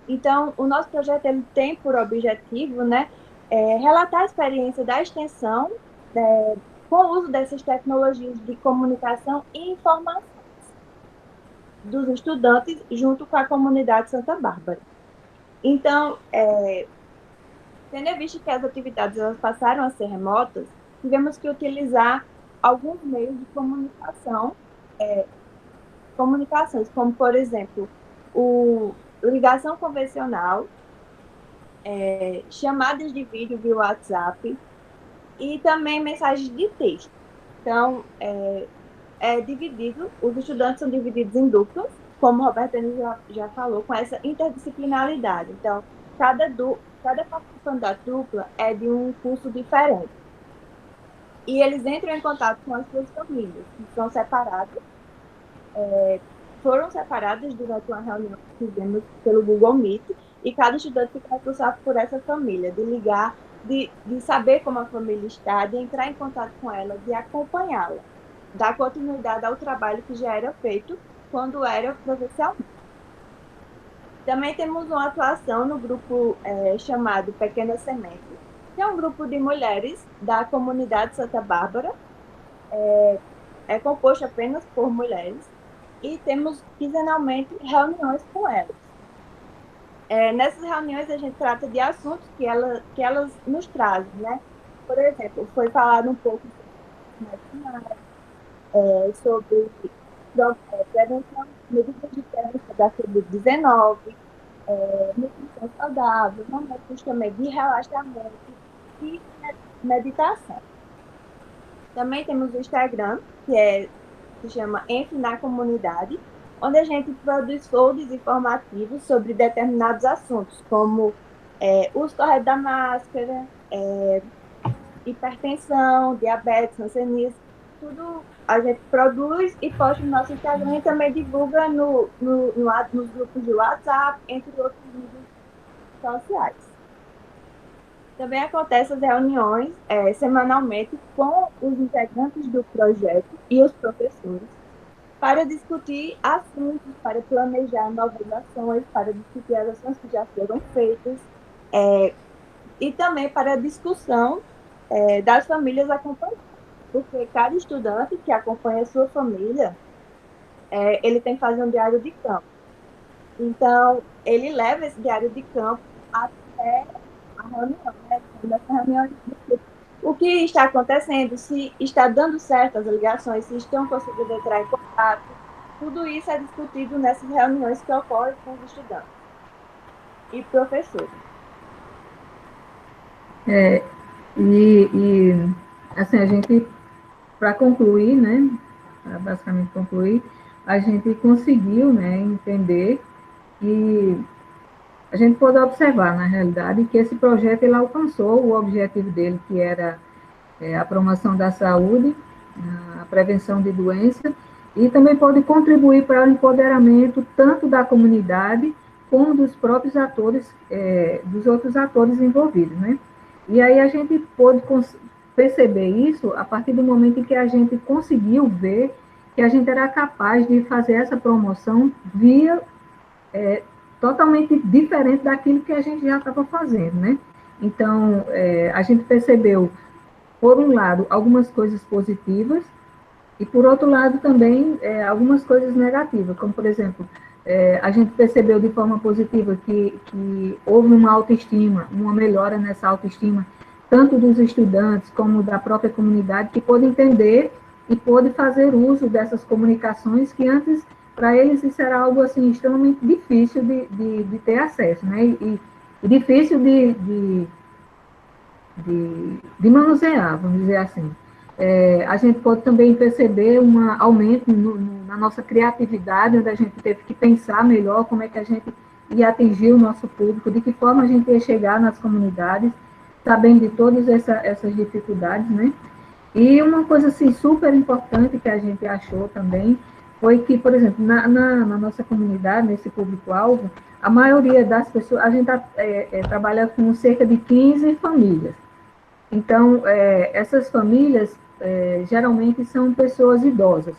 Então, o nosso projeto ele tem por objetivo, né, relatar a experiência da extensão com o uso dessas tecnologias de comunicação e informações dos estudantes junto com a comunidade Santa Bárbara. Então, tendo em vista que as atividades elas passaram a ser remotas, tivemos que utilizar alguns meios de comunicações, como, por exemplo, ligação convencional, chamadas de vídeo via WhatsApp e também mensagens de texto. Então, os estudantes são divididos em duplas, como o Roberto já falou, com essa interdisciplinaridade. Então, cada participante da dupla é de um curso diferente. E eles entram em contato com as suas famílias, que são separadas. Foram separadas durante uma reunião que fizemos pelo Google Meet, e cada estudante fica responsável por essa família, de ligar, de saber como a família está, de entrar em contato com ela, de acompanhá-la, dar continuidade ao trabalho que já era feito quando era presencialmente. Também temos uma atuação no grupo chamado Pequena Semente, que é um grupo de mulheres da comunidade Santa Bárbara, é composto apenas por mulheres, e temos quinzenalmente reuniões com elas. Nessas reuniões a gente trata de assuntos que elas nos trazem, né? Por exemplo, foi falado um pouco sobre prevenção, medidas de prevenção da Covid-19, nutrição saudável, momentos também de relaxamento e meditação. Também temos o Instagram, que se chama Entre na Comunidade, onde a gente produz folders informativos sobre determinados assuntos, como uso correto da máscara, hipertensão, diabetes, hanseníase, tudo a gente produz e posta no nosso Instagram e também divulga nos grupos de WhatsApp, entre outros mídias sociais. Também acontecem as reuniões semanalmente com os integrantes do projeto e os professores para discutir assuntos, para planejar novas ações, para discutir as ações que já foram feitas e também para a discussão das famílias acompanhadas. Porque cada estudante que acompanha a sua família, ele tem que fazer um diário de campo. Então, ele leva esse diário de campo até a reunião, né? Nessa reunião, o que está acontecendo, se está dando certo as ligações, se estão conseguindo entrar em contato, tudo isso é discutido nessas reuniões que ocorrem com os estudantes e professores. Assim, a gente, para concluir, né, para basicamente concluir, a gente conseguiu, né, entender e a gente pôde observar, na realidade, que esse projeto ele alcançou o objetivo dele, que era a promoção da saúde, na prevenção de doença, e também pode contribuir para o empoderamento tanto da comunidade como dos próprios atores, dos outros atores envolvidos, né? E aí a gente pôde perceber isso a partir do momento em que a gente conseguiu ver que a gente era capaz de fazer essa promoção via totalmente diferente daquilo que a gente já estava fazendo, né? Então, a gente percebeu, por um lado, algumas coisas positivas, e, por outro lado, também algumas coisas negativas, como, por exemplo, a gente percebeu de forma positiva que houve uma autoestima, uma melhora nessa autoestima, tanto dos estudantes como da própria comunidade, que pôde entender e pôde fazer uso dessas comunicações que antes, para eles, isso era algo assim, extremamente difícil de ter acesso, né? E difícil de manusear, vamos dizer assim. A gente pode também perceber um aumento na nossa criatividade, onde a gente teve que pensar melhor como é que a gente ia atingir o nosso público, de que forma a gente ia chegar nas comunidades, sabendo de todas essas dificuldades, né? E uma coisa assim, super importante que a gente achou também foi que, por exemplo, na nossa comunidade, nesse público-alvo, a maioria das pessoas, a gente trabalha com cerca de 15 famílias. Então, essas famílias, geralmente, são pessoas idosas.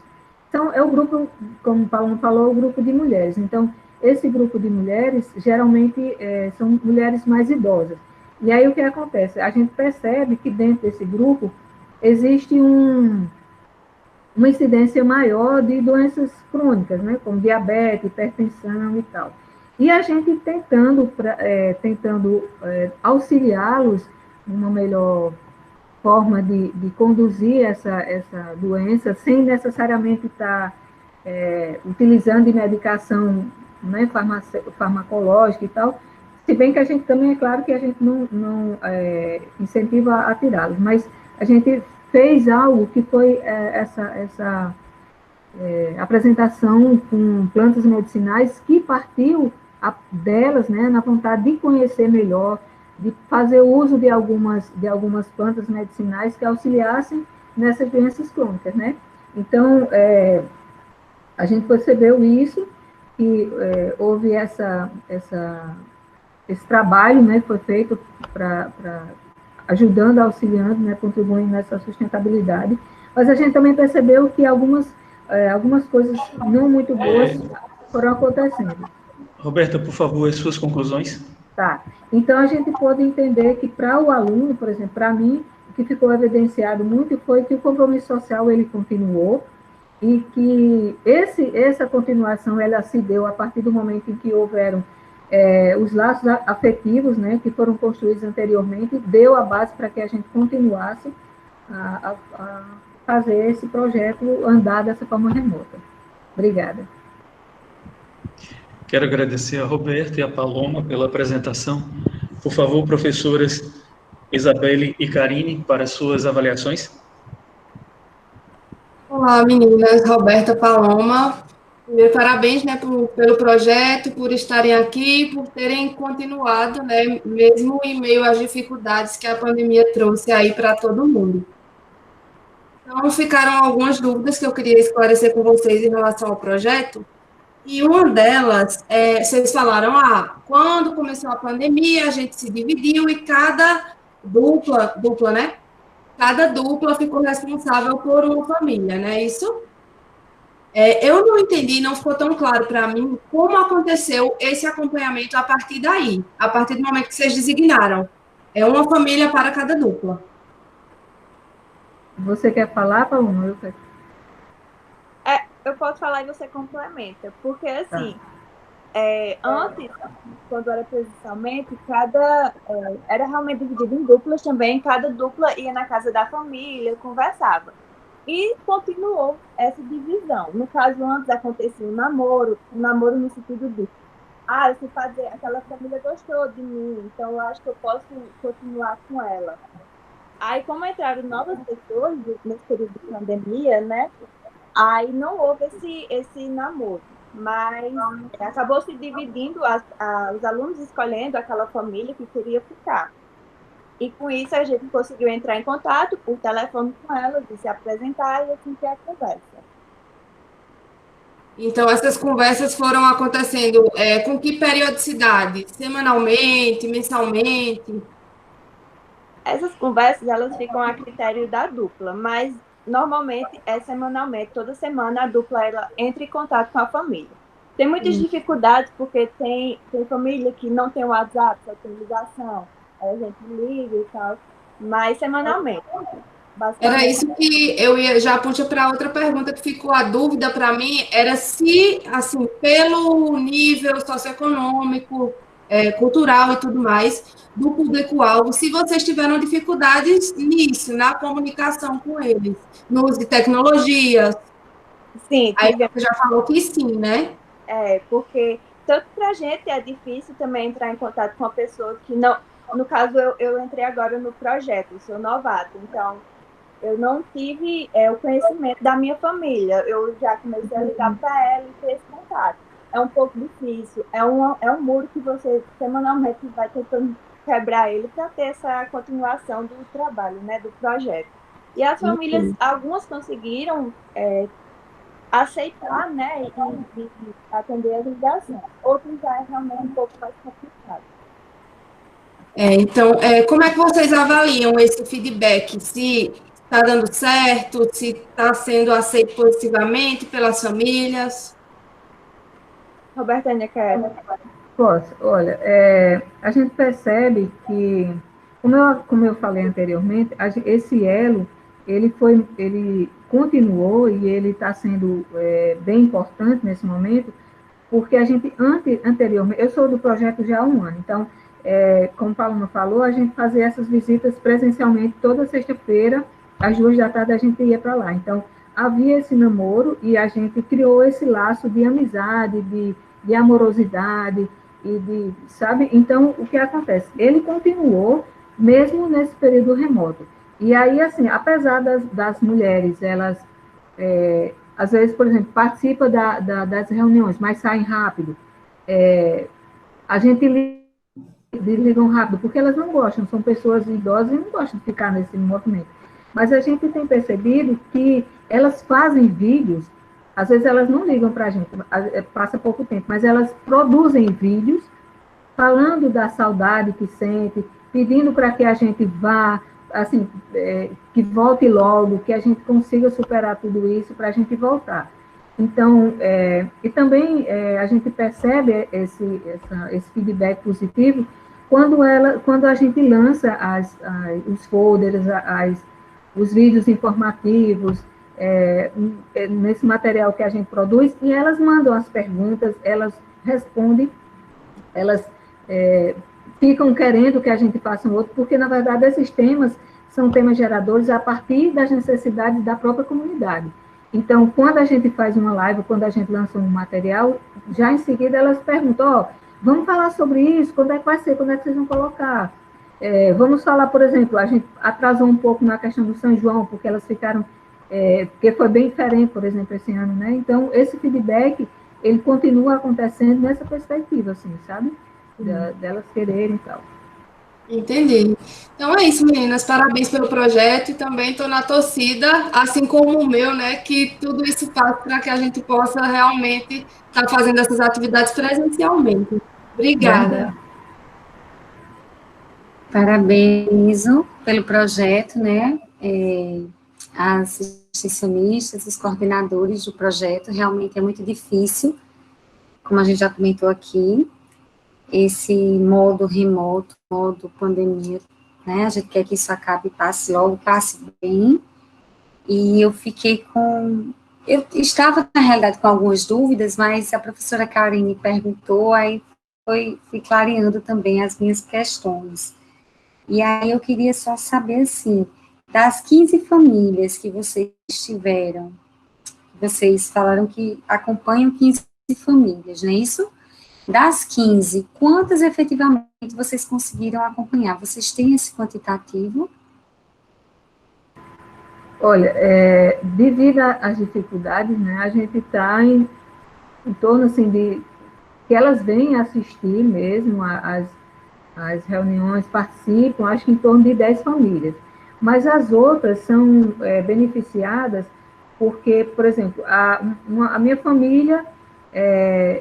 Então, é o grupo, como o Paulo falou, o grupo de mulheres. Então, esse grupo de mulheres, geralmente, são mulheres mais idosas. E aí, o que acontece? A gente percebe que dentro desse grupo existe uma incidência maior de doenças crônicas, né, como diabetes, hipertensão e tal. E a gente tentando auxiliá-los numa melhor forma de conduzir essa doença, sem necessariamente estar utilizando de medicação, né, farmacológica e tal, se bem que a gente também, é claro que a gente não incentiva a tirá-los, mas a gente fez algo que foi essa apresentação com plantas medicinais que partiu delas, né, na vontade de conhecer melhor, de fazer uso de algumas plantas medicinais que auxiliassem nessas doenças crônicas, né? Então, a gente percebeu isso, que houve esse trabalho, né, foi feito para ajudando, auxiliando, né, contribuindo nessa sustentabilidade, mas a gente também percebeu que algumas coisas não muito boas foram acontecendo. Roberta, por favor, as suas conclusões. Tá. Então, a gente pode entender que para o aluno, por exemplo, para mim, o que ficou evidenciado muito foi que o compromisso social, ele continuou, e que essa continuação, ela se deu a partir do momento em que houveram os laços afetivos, né, que foram construídos anteriormente, deu a base para que a gente continuasse a fazer esse projeto andar dessa forma remota. Obrigada. Quero agradecer a Roberta e a Paloma pela apresentação. Por favor, professoras Isabelle e Karine, para suas avaliações. Olá, meninas. Roberta, Paloma. Primeiro, parabéns, né, pelo projeto, por estarem aqui, por terem continuado, né, mesmo em meio às dificuldades que a pandemia trouxe aí para todo mundo. Então, ficaram algumas dúvidas que eu queria esclarecer com vocês em relação ao projeto. E uma delas, vocês falaram, quando começou a pandemia, a gente se dividiu e cada dupla, né? Cada dupla ficou responsável por uma família, né? Isso? Eu não entendi, não ficou tão claro para mim como aconteceu esse acompanhamento a partir daí, a partir do momento que vocês designaram. É uma família para cada dupla. Você quer falar, Paloma? Eu posso falar e você complementa, porque assim, antes, quando era presencialmente, era realmente dividido em duplas também, cada dupla ia na casa da família, conversava. E continuou essa divisão. No caso, antes acontecia um namoro no sentido de, aquela família gostou de mim, então eu acho que eu posso continuar com ela. Aí, como entraram novas pessoas nesse período de pandemia, né? Aí não houve esse namoro, mas acabou se dividindo, os alunos escolhendo aquela família que queria ficar. E com isso a gente conseguiu entrar em contato por telefone com elas e se apresentar e assim ter a conversa. Então, essas conversas foram acontecendo com que periodicidade? Semanalmente, mensalmente? Essas conversas, elas ficam a critério da dupla, mas normalmente é semanalmente, toda semana a dupla ela entra em contato com a família. Tem muitas dificuldades, porque tem família que não tem WhatsApp, só tem ligação, aí a gente liga e tal, mas semanalmente. Era isso que eu ia já puxar para outra pergunta que ficou a dúvida para mim, era se, assim, pelo nível socioeconômico, cultural e tudo mais, do público-alvo, se vocês tiveram dificuldades nisso, na comunicação com eles, no uso de tecnologias. Sim, aí você já falou que sim, né? Porque tanto para a gente é difícil também entrar em contato com uma pessoa que não... No caso, eu entrei agora no projeto, sou novato, então eu não tive o conhecimento da minha família. Eu já comecei a ligar para ela e ter esse contato. É um pouco difícil, é um muro que você semanalmente vai tentando quebrar ele para ter essa continuação do trabalho, né, do projeto. E as famílias, algumas conseguiram aceitar, né, e atender as ligações. Outros já é realmente um pouco mais complicado. Então, como é que vocês avaliam esse feedback? Se está dando certo, se está sendo aceito positivamente pelas famílias? Robertânia, quer? Posso. Olha, a gente percebe que, como eu falei anteriormente, esse elo, ele continuou e ele está sendo bem importante nesse momento, porque a gente, anteriormente, eu sou do projeto já há um ano, então, como o Paloma falou, a gente fazia essas visitas presencialmente toda sexta-feira, às 2 da tarde a gente ia para lá. Então, havia esse namoro e a gente criou esse laço de amizade, de amorosidade, sabe? Então, o que acontece? Ele continuou, mesmo nesse período remoto. E aí, assim, apesar das mulheres, elas, às vezes, por exemplo, participam das reuniões, mas saem rápido, a gente desligam rápido, porque elas não gostam, são pessoas idosas e não gostam de ficar nesse movimento. Mas a gente tem percebido que elas fazem vídeos, às vezes elas não ligam para a gente, passa pouco tempo, mas elas produzem vídeos falando da saudade que sente, pedindo para que a gente vá, assim, que volte logo, que a gente consiga superar tudo isso para a gente voltar. Então, e também a gente percebe esse feedback positivo quando a gente lança os folders, os vídeos informativos, nesse material que a gente produz, e elas mandam as perguntas, elas respondem, elas ficam querendo que a gente faça um outro, porque, na verdade, esses temas são temas geradores a partir das necessidades da própria comunidade. Então, quando a gente faz uma live, quando a gente lança um material, já em seguida elas perguntam, vamos falar sobre isso, quando é que vai ser, quando é que vocês vão colocar? Vamos falar, por exemplo, a gente atrasou um pouco na questão do São João, porque elas ficaram, porque foi bem diferente, por exemplo, esse ano, né? Então, esse feedback, ele continua acontecendo nessa perspectiva, assim, sabe? Delas quererem e tal. Entendi. Então é isso, meninas. Parabéns pelo projeto e também estou na torcida, assim como o meu, né? Que tudo isso faça para que a gente possa realmente estar fazendo essas atividades presencialmente. Obrigada. Parabenizo pelo projeto, né? As extensionistas, os coordenadores do projeto, realmente é muito difícil, como a gente já comentou aqui, esse modo remoto, modo pandemia, né? A gente quer que isso acabe, passe logo, passe bem. E eu fiquei eu estava, na realidade, com algumas dúvidas, mas a professora Karen me perguntou, aí fui clareando também as minhas questões. E aí eu queria só saber, assim, das 15 famílias que vocês tiveram, vocês falaram que acompanham 15 famílias, não é isso? Das 15, quantas efetivamente vocês conseguiram acompanhar? Vocês têm esse quantitativo? Olha, devido às dificuldades, né, a gente está em torno, assim, de que elas venham assistir mesmo as reuniões, participam, acho que em torno de 10 famílias. Mas as outras são beneficiadas porque, por exemplo, a minha família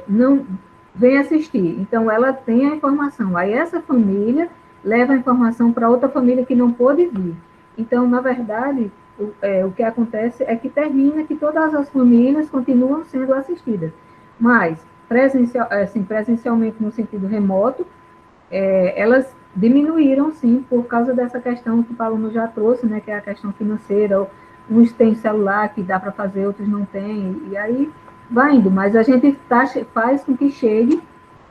não vem assistir, então ela tem a informação, aí essa família leva a informação para outra família que não pôde vir. Então, na verdade, o que acontece é que termina que todas as famílias continuam sendo assistidas, mas presencialmente no sentido remoto, elas diminuíram, sim, por causa dessa questão que o Paulo já trouxe, né, que é a questão financeira. Uns têm celular que dá para fazer, outros não têm, e aí vai indo, mas a gente faz com que chegue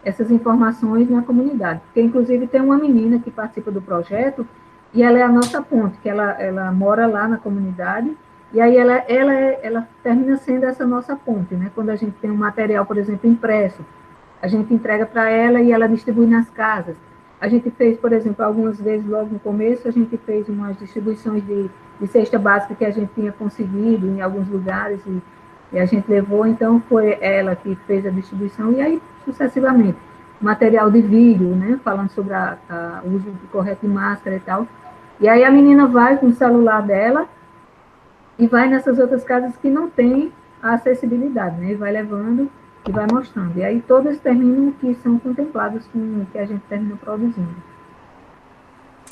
essas informações na comunidade, porque inclusive tem uma menina que participa do projeto, e ela é a nossa ponte, que ela mora lá na comunidade, e aí ela termina sendo essa nossa ponte, né, quando a gente tem um material, por exemplo, impresso, a gente entrega para ela e ela distribui nas casas. A gente fez, por exemplo, algumas vezes, logo no começo, a gente fez umas distribuições de cesta básica que a gente tinha conseguido em alguns lugares, e a gente levou, então foi ela que fez a distribuição, e aí, sucessivamente, material de vídeo, né, falando sobre o uso correto de máscara e tal, e aí a menina vai com o celular dela e vai nessas outras casas que não tem a acessibilidade, né, e vai levando e vai mostrando, e aí todas terminam que são contempladas com o que a gente termina produzindo.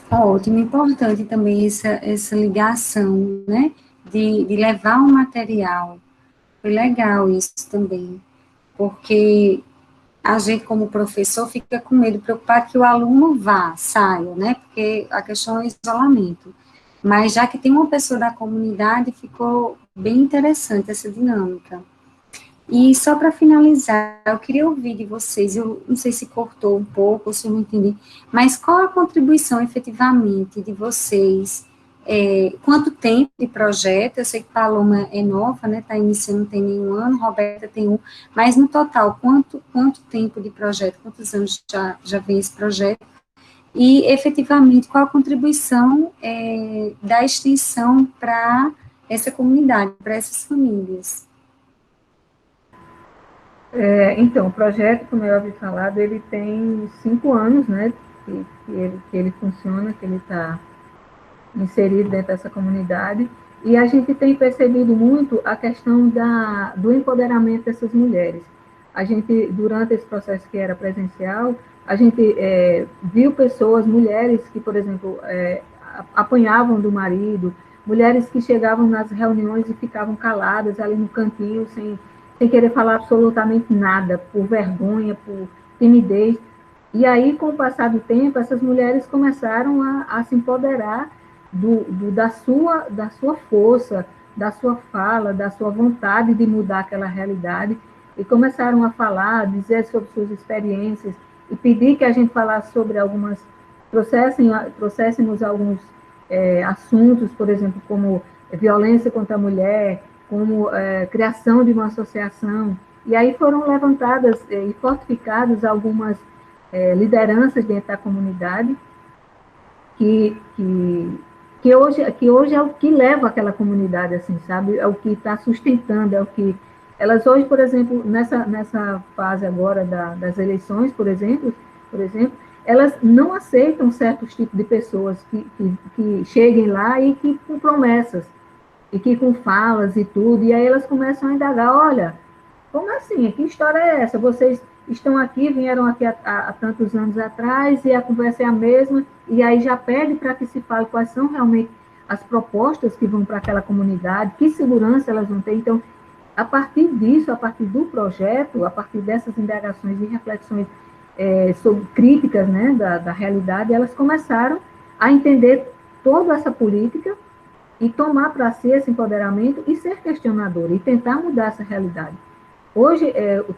Ótimo, importante também essa ligação, né, de levar um material. Foi legal isso também, porque a gente, como professor, fica com medo, preocupado que o aluno saia, né, porque a questão é o isolamento. Mas já que tem uma pessoa da comunidade, ficou bem interessante essa dinâmica. E só para finalizar, eu queria ouvir de vocês, eu não sei se cortou um pouco, ou se eu não entendi, mas qual a contribuição efetivamente de vocês? Quanto tempo de projeto? Eu sei que Paloma é nova, né, está iniciando, não tem nenhum ano, Roberta tem um, mas no total, quanto tempo de projeto, quantos anos já vem esse projeto? E, efetivamente, qual a contribuição da extensão para essa comunidade, para essas famílias? Então, o projeto, como eu havia falado, ele tem 5 anos, né, que ele funciona, que ele está inserido dentro dessa comunidade, e a gente tem percebido muito a questão do empoderamento dessas mulheres. A gente, durante esse processo que era presencial, a gente viu pessoas, mulheres que, por exemplo, apanhavam do marido, mulheres que chegavam nas reuniões e ficavam caladas ali no cantinho, sem querer falar absolutamente nada, por vergonha, por timidez. E aí, com o passar do tempo, essas mulheres começaram a se empoderar da sua força, da sua fala, da sua vontade de mudar aquela realidade, e começaram a falar, dizer sobre suas experiências, e pedir que a gente falasse sobre trouxéssemos alguns assuntos, por exemplo, como violência contra a mulher, como criação de uma associação, e aí foram levantadas e fortificadas algumas lideranças dentro da comunidade, que hoje é o que leva aquela comunidade, assim, sabe? É o que está sustentando, é o que... Elas hoje, por exemplo, nessa fase agora das eleições, por exemplo, elas não aceitam certos tipos de pessoas que cheguem lá e que com promessas, e que com falas e tudo, e aí elas começam a indagar, olha, como assim? Que história é essa? Vocês estão aqui, vieram aqui há tantos anos atrás, e a conversa é a mesma, e aí já pede para que se fale quais são realmente as propostas que vão para aquela comunidade, que segurança elas vão ter. Então, a partir disso, a partir do projeto, a partir dessas indagações e reflexões sobre críticas, né, da realidade, elas começaram a entender toda essa política e tomar para si esse empoderamento e ser questionador, e tentar mudar essa realidade. Hoje,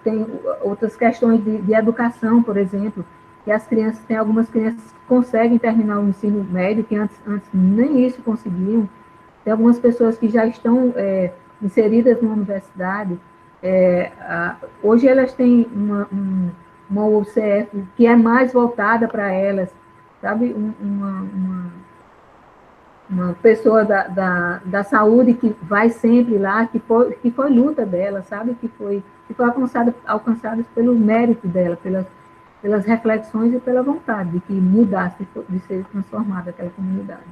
tem outras questões de educação, por exemplo, que tem algumas crianças que conseguem terminar o ensino médio, que antes nem isso conseguiam. Tem algumas pessoas que já estão inseridas na universidade. Hoje elas têm uma UCF que é mais voltada para elas, sabe? Uma pessoa da saúde que vai sempre lá, que foi luta dela, sabe? Que foi alcançada pelo mérito dela, pelas reflexões e pela vontade de que mudasse, de ser transformada aquela comunidade.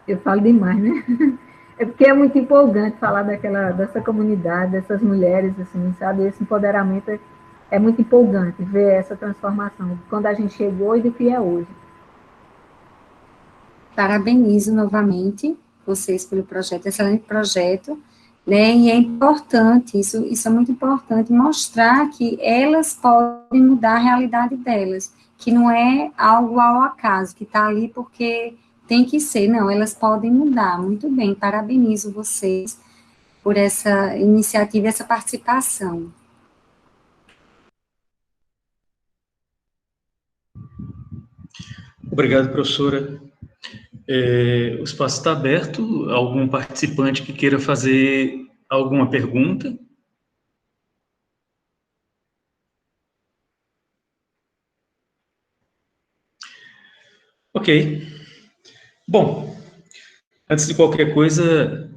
Eu falo demais, né? É porque é muito empolgante falar dessa comunidade, dessas mulheres, assim, sabe? Esse empoderamento é muito empolgante, ver essa transformação, quando a gente chegou e do que é hoje. Parabenizo novamente vocês pelo projeto, excelente projeto, né? E é importante, isso é muito importante, mostrar que elas podem mudar a realidade delas, que não é algo ao acaso, que está ali porque tem que ser, não, elas podem mudar. Muito bem, parabenizo vocês por essa iniciativa, essa participação. Obrigado, professora. O espaço está aberto. Algum participante que queira fazer alguma pergunta? Ok. Bom, antes de qualquer coisa,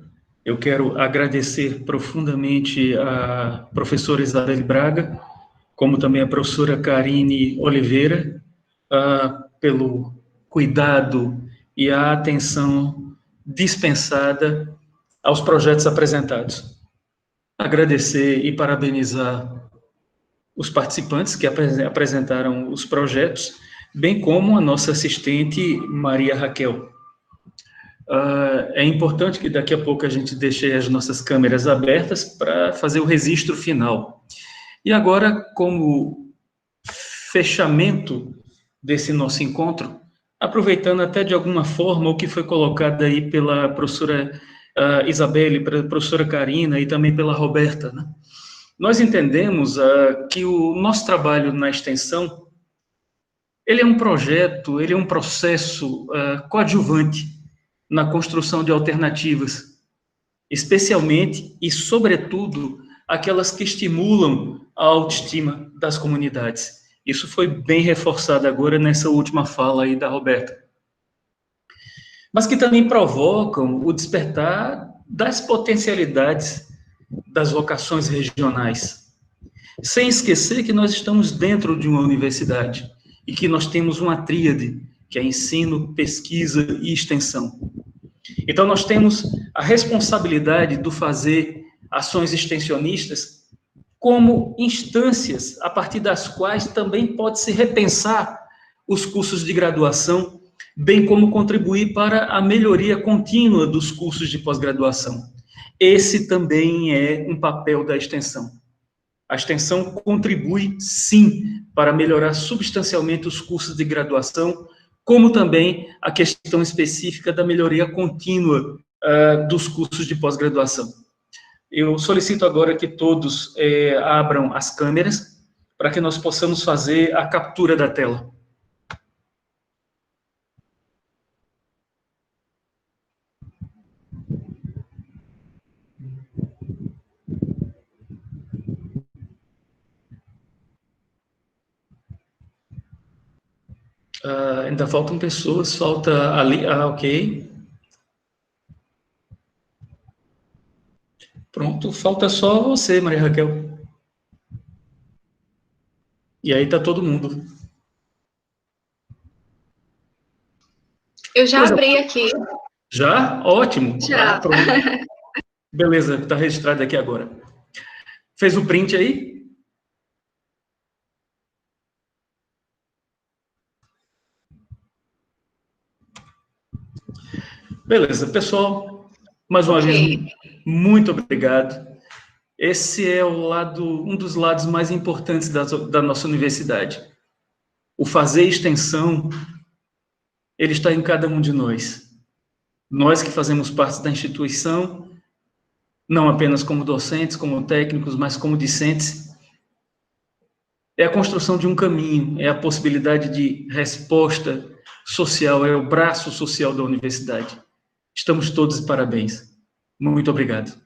eu quero agradecer profundamente a professora Isabelle Braga, como também a professora Karine Oliveira, pelo cuidado e a atenção dispensada aos projetos apresentados. Agradecer e parabenizar os participantes que apresentaram os projetos, bem como a nossa assistente, Maria Raquel. É importante que daqui a pouco a gente deixe as nossas câmeras abertas para fazer o registro final. E agora, como fechamento desse nosso encontro, aproveitando até de alguma forma o que foi colocado aí pela professora Isabelle, pela professora Karina e também pela Roberta, né? Nós entendemos que o nosso trabalho na extensão, ele é um projeto, ele é um processo coadjuvante na construção de alternativas, especialmente e sobretudo aquelas que estimulam a autoestima das comunidades. Isso foi bem reforçado agora nessa última fala aí da Roberta. Mas que também provocam o despertar das potencialidades das vocações regionais. Sem esquecer que nós estamos dentro de uma universidade e que nós temos uma tríade, que é ensino, pesquisa e extensão. Então, nós temos a responsabilidade de fazer ações extensionistas como instâncias a partir das quais também pode-se repensar os cursos de graduação, bem como contribuir para a melhoria contínua dos cursos de pós-graduação. Esse também é um papel da extensão. A extensão contribui, sim, para melhorar substancialmente os cursos de graduação, como também a questão específica da melhoria contínua dos cursos de pós-graduação. Eu solicito agora que todos abram as câmeras para que nós possamos fazer a captura da tela. Ainda faltam pessoas, falta ali, ok. Pronto, falta só você, Maria Raquel. E aí tá todo mundo. Eu já abri aqui. Já? Ótimo. Já. Beleza, está registrado aqui agora. Fez o print aí? Beleza, pessoal. Mais uma vez, muito obrigado. Esse é um dos lados mais importantes da nossa universidade. O fazer extensão, ele está em cada um de nós. Nós que fazemos parte da instituição, não apenas como docentes, como técnicos, mas como discentes, é a construção de um caminho, é a possibilidade de resposta social, é o braço social da universidade. Estamos todos de parabéns. Muito obrigado.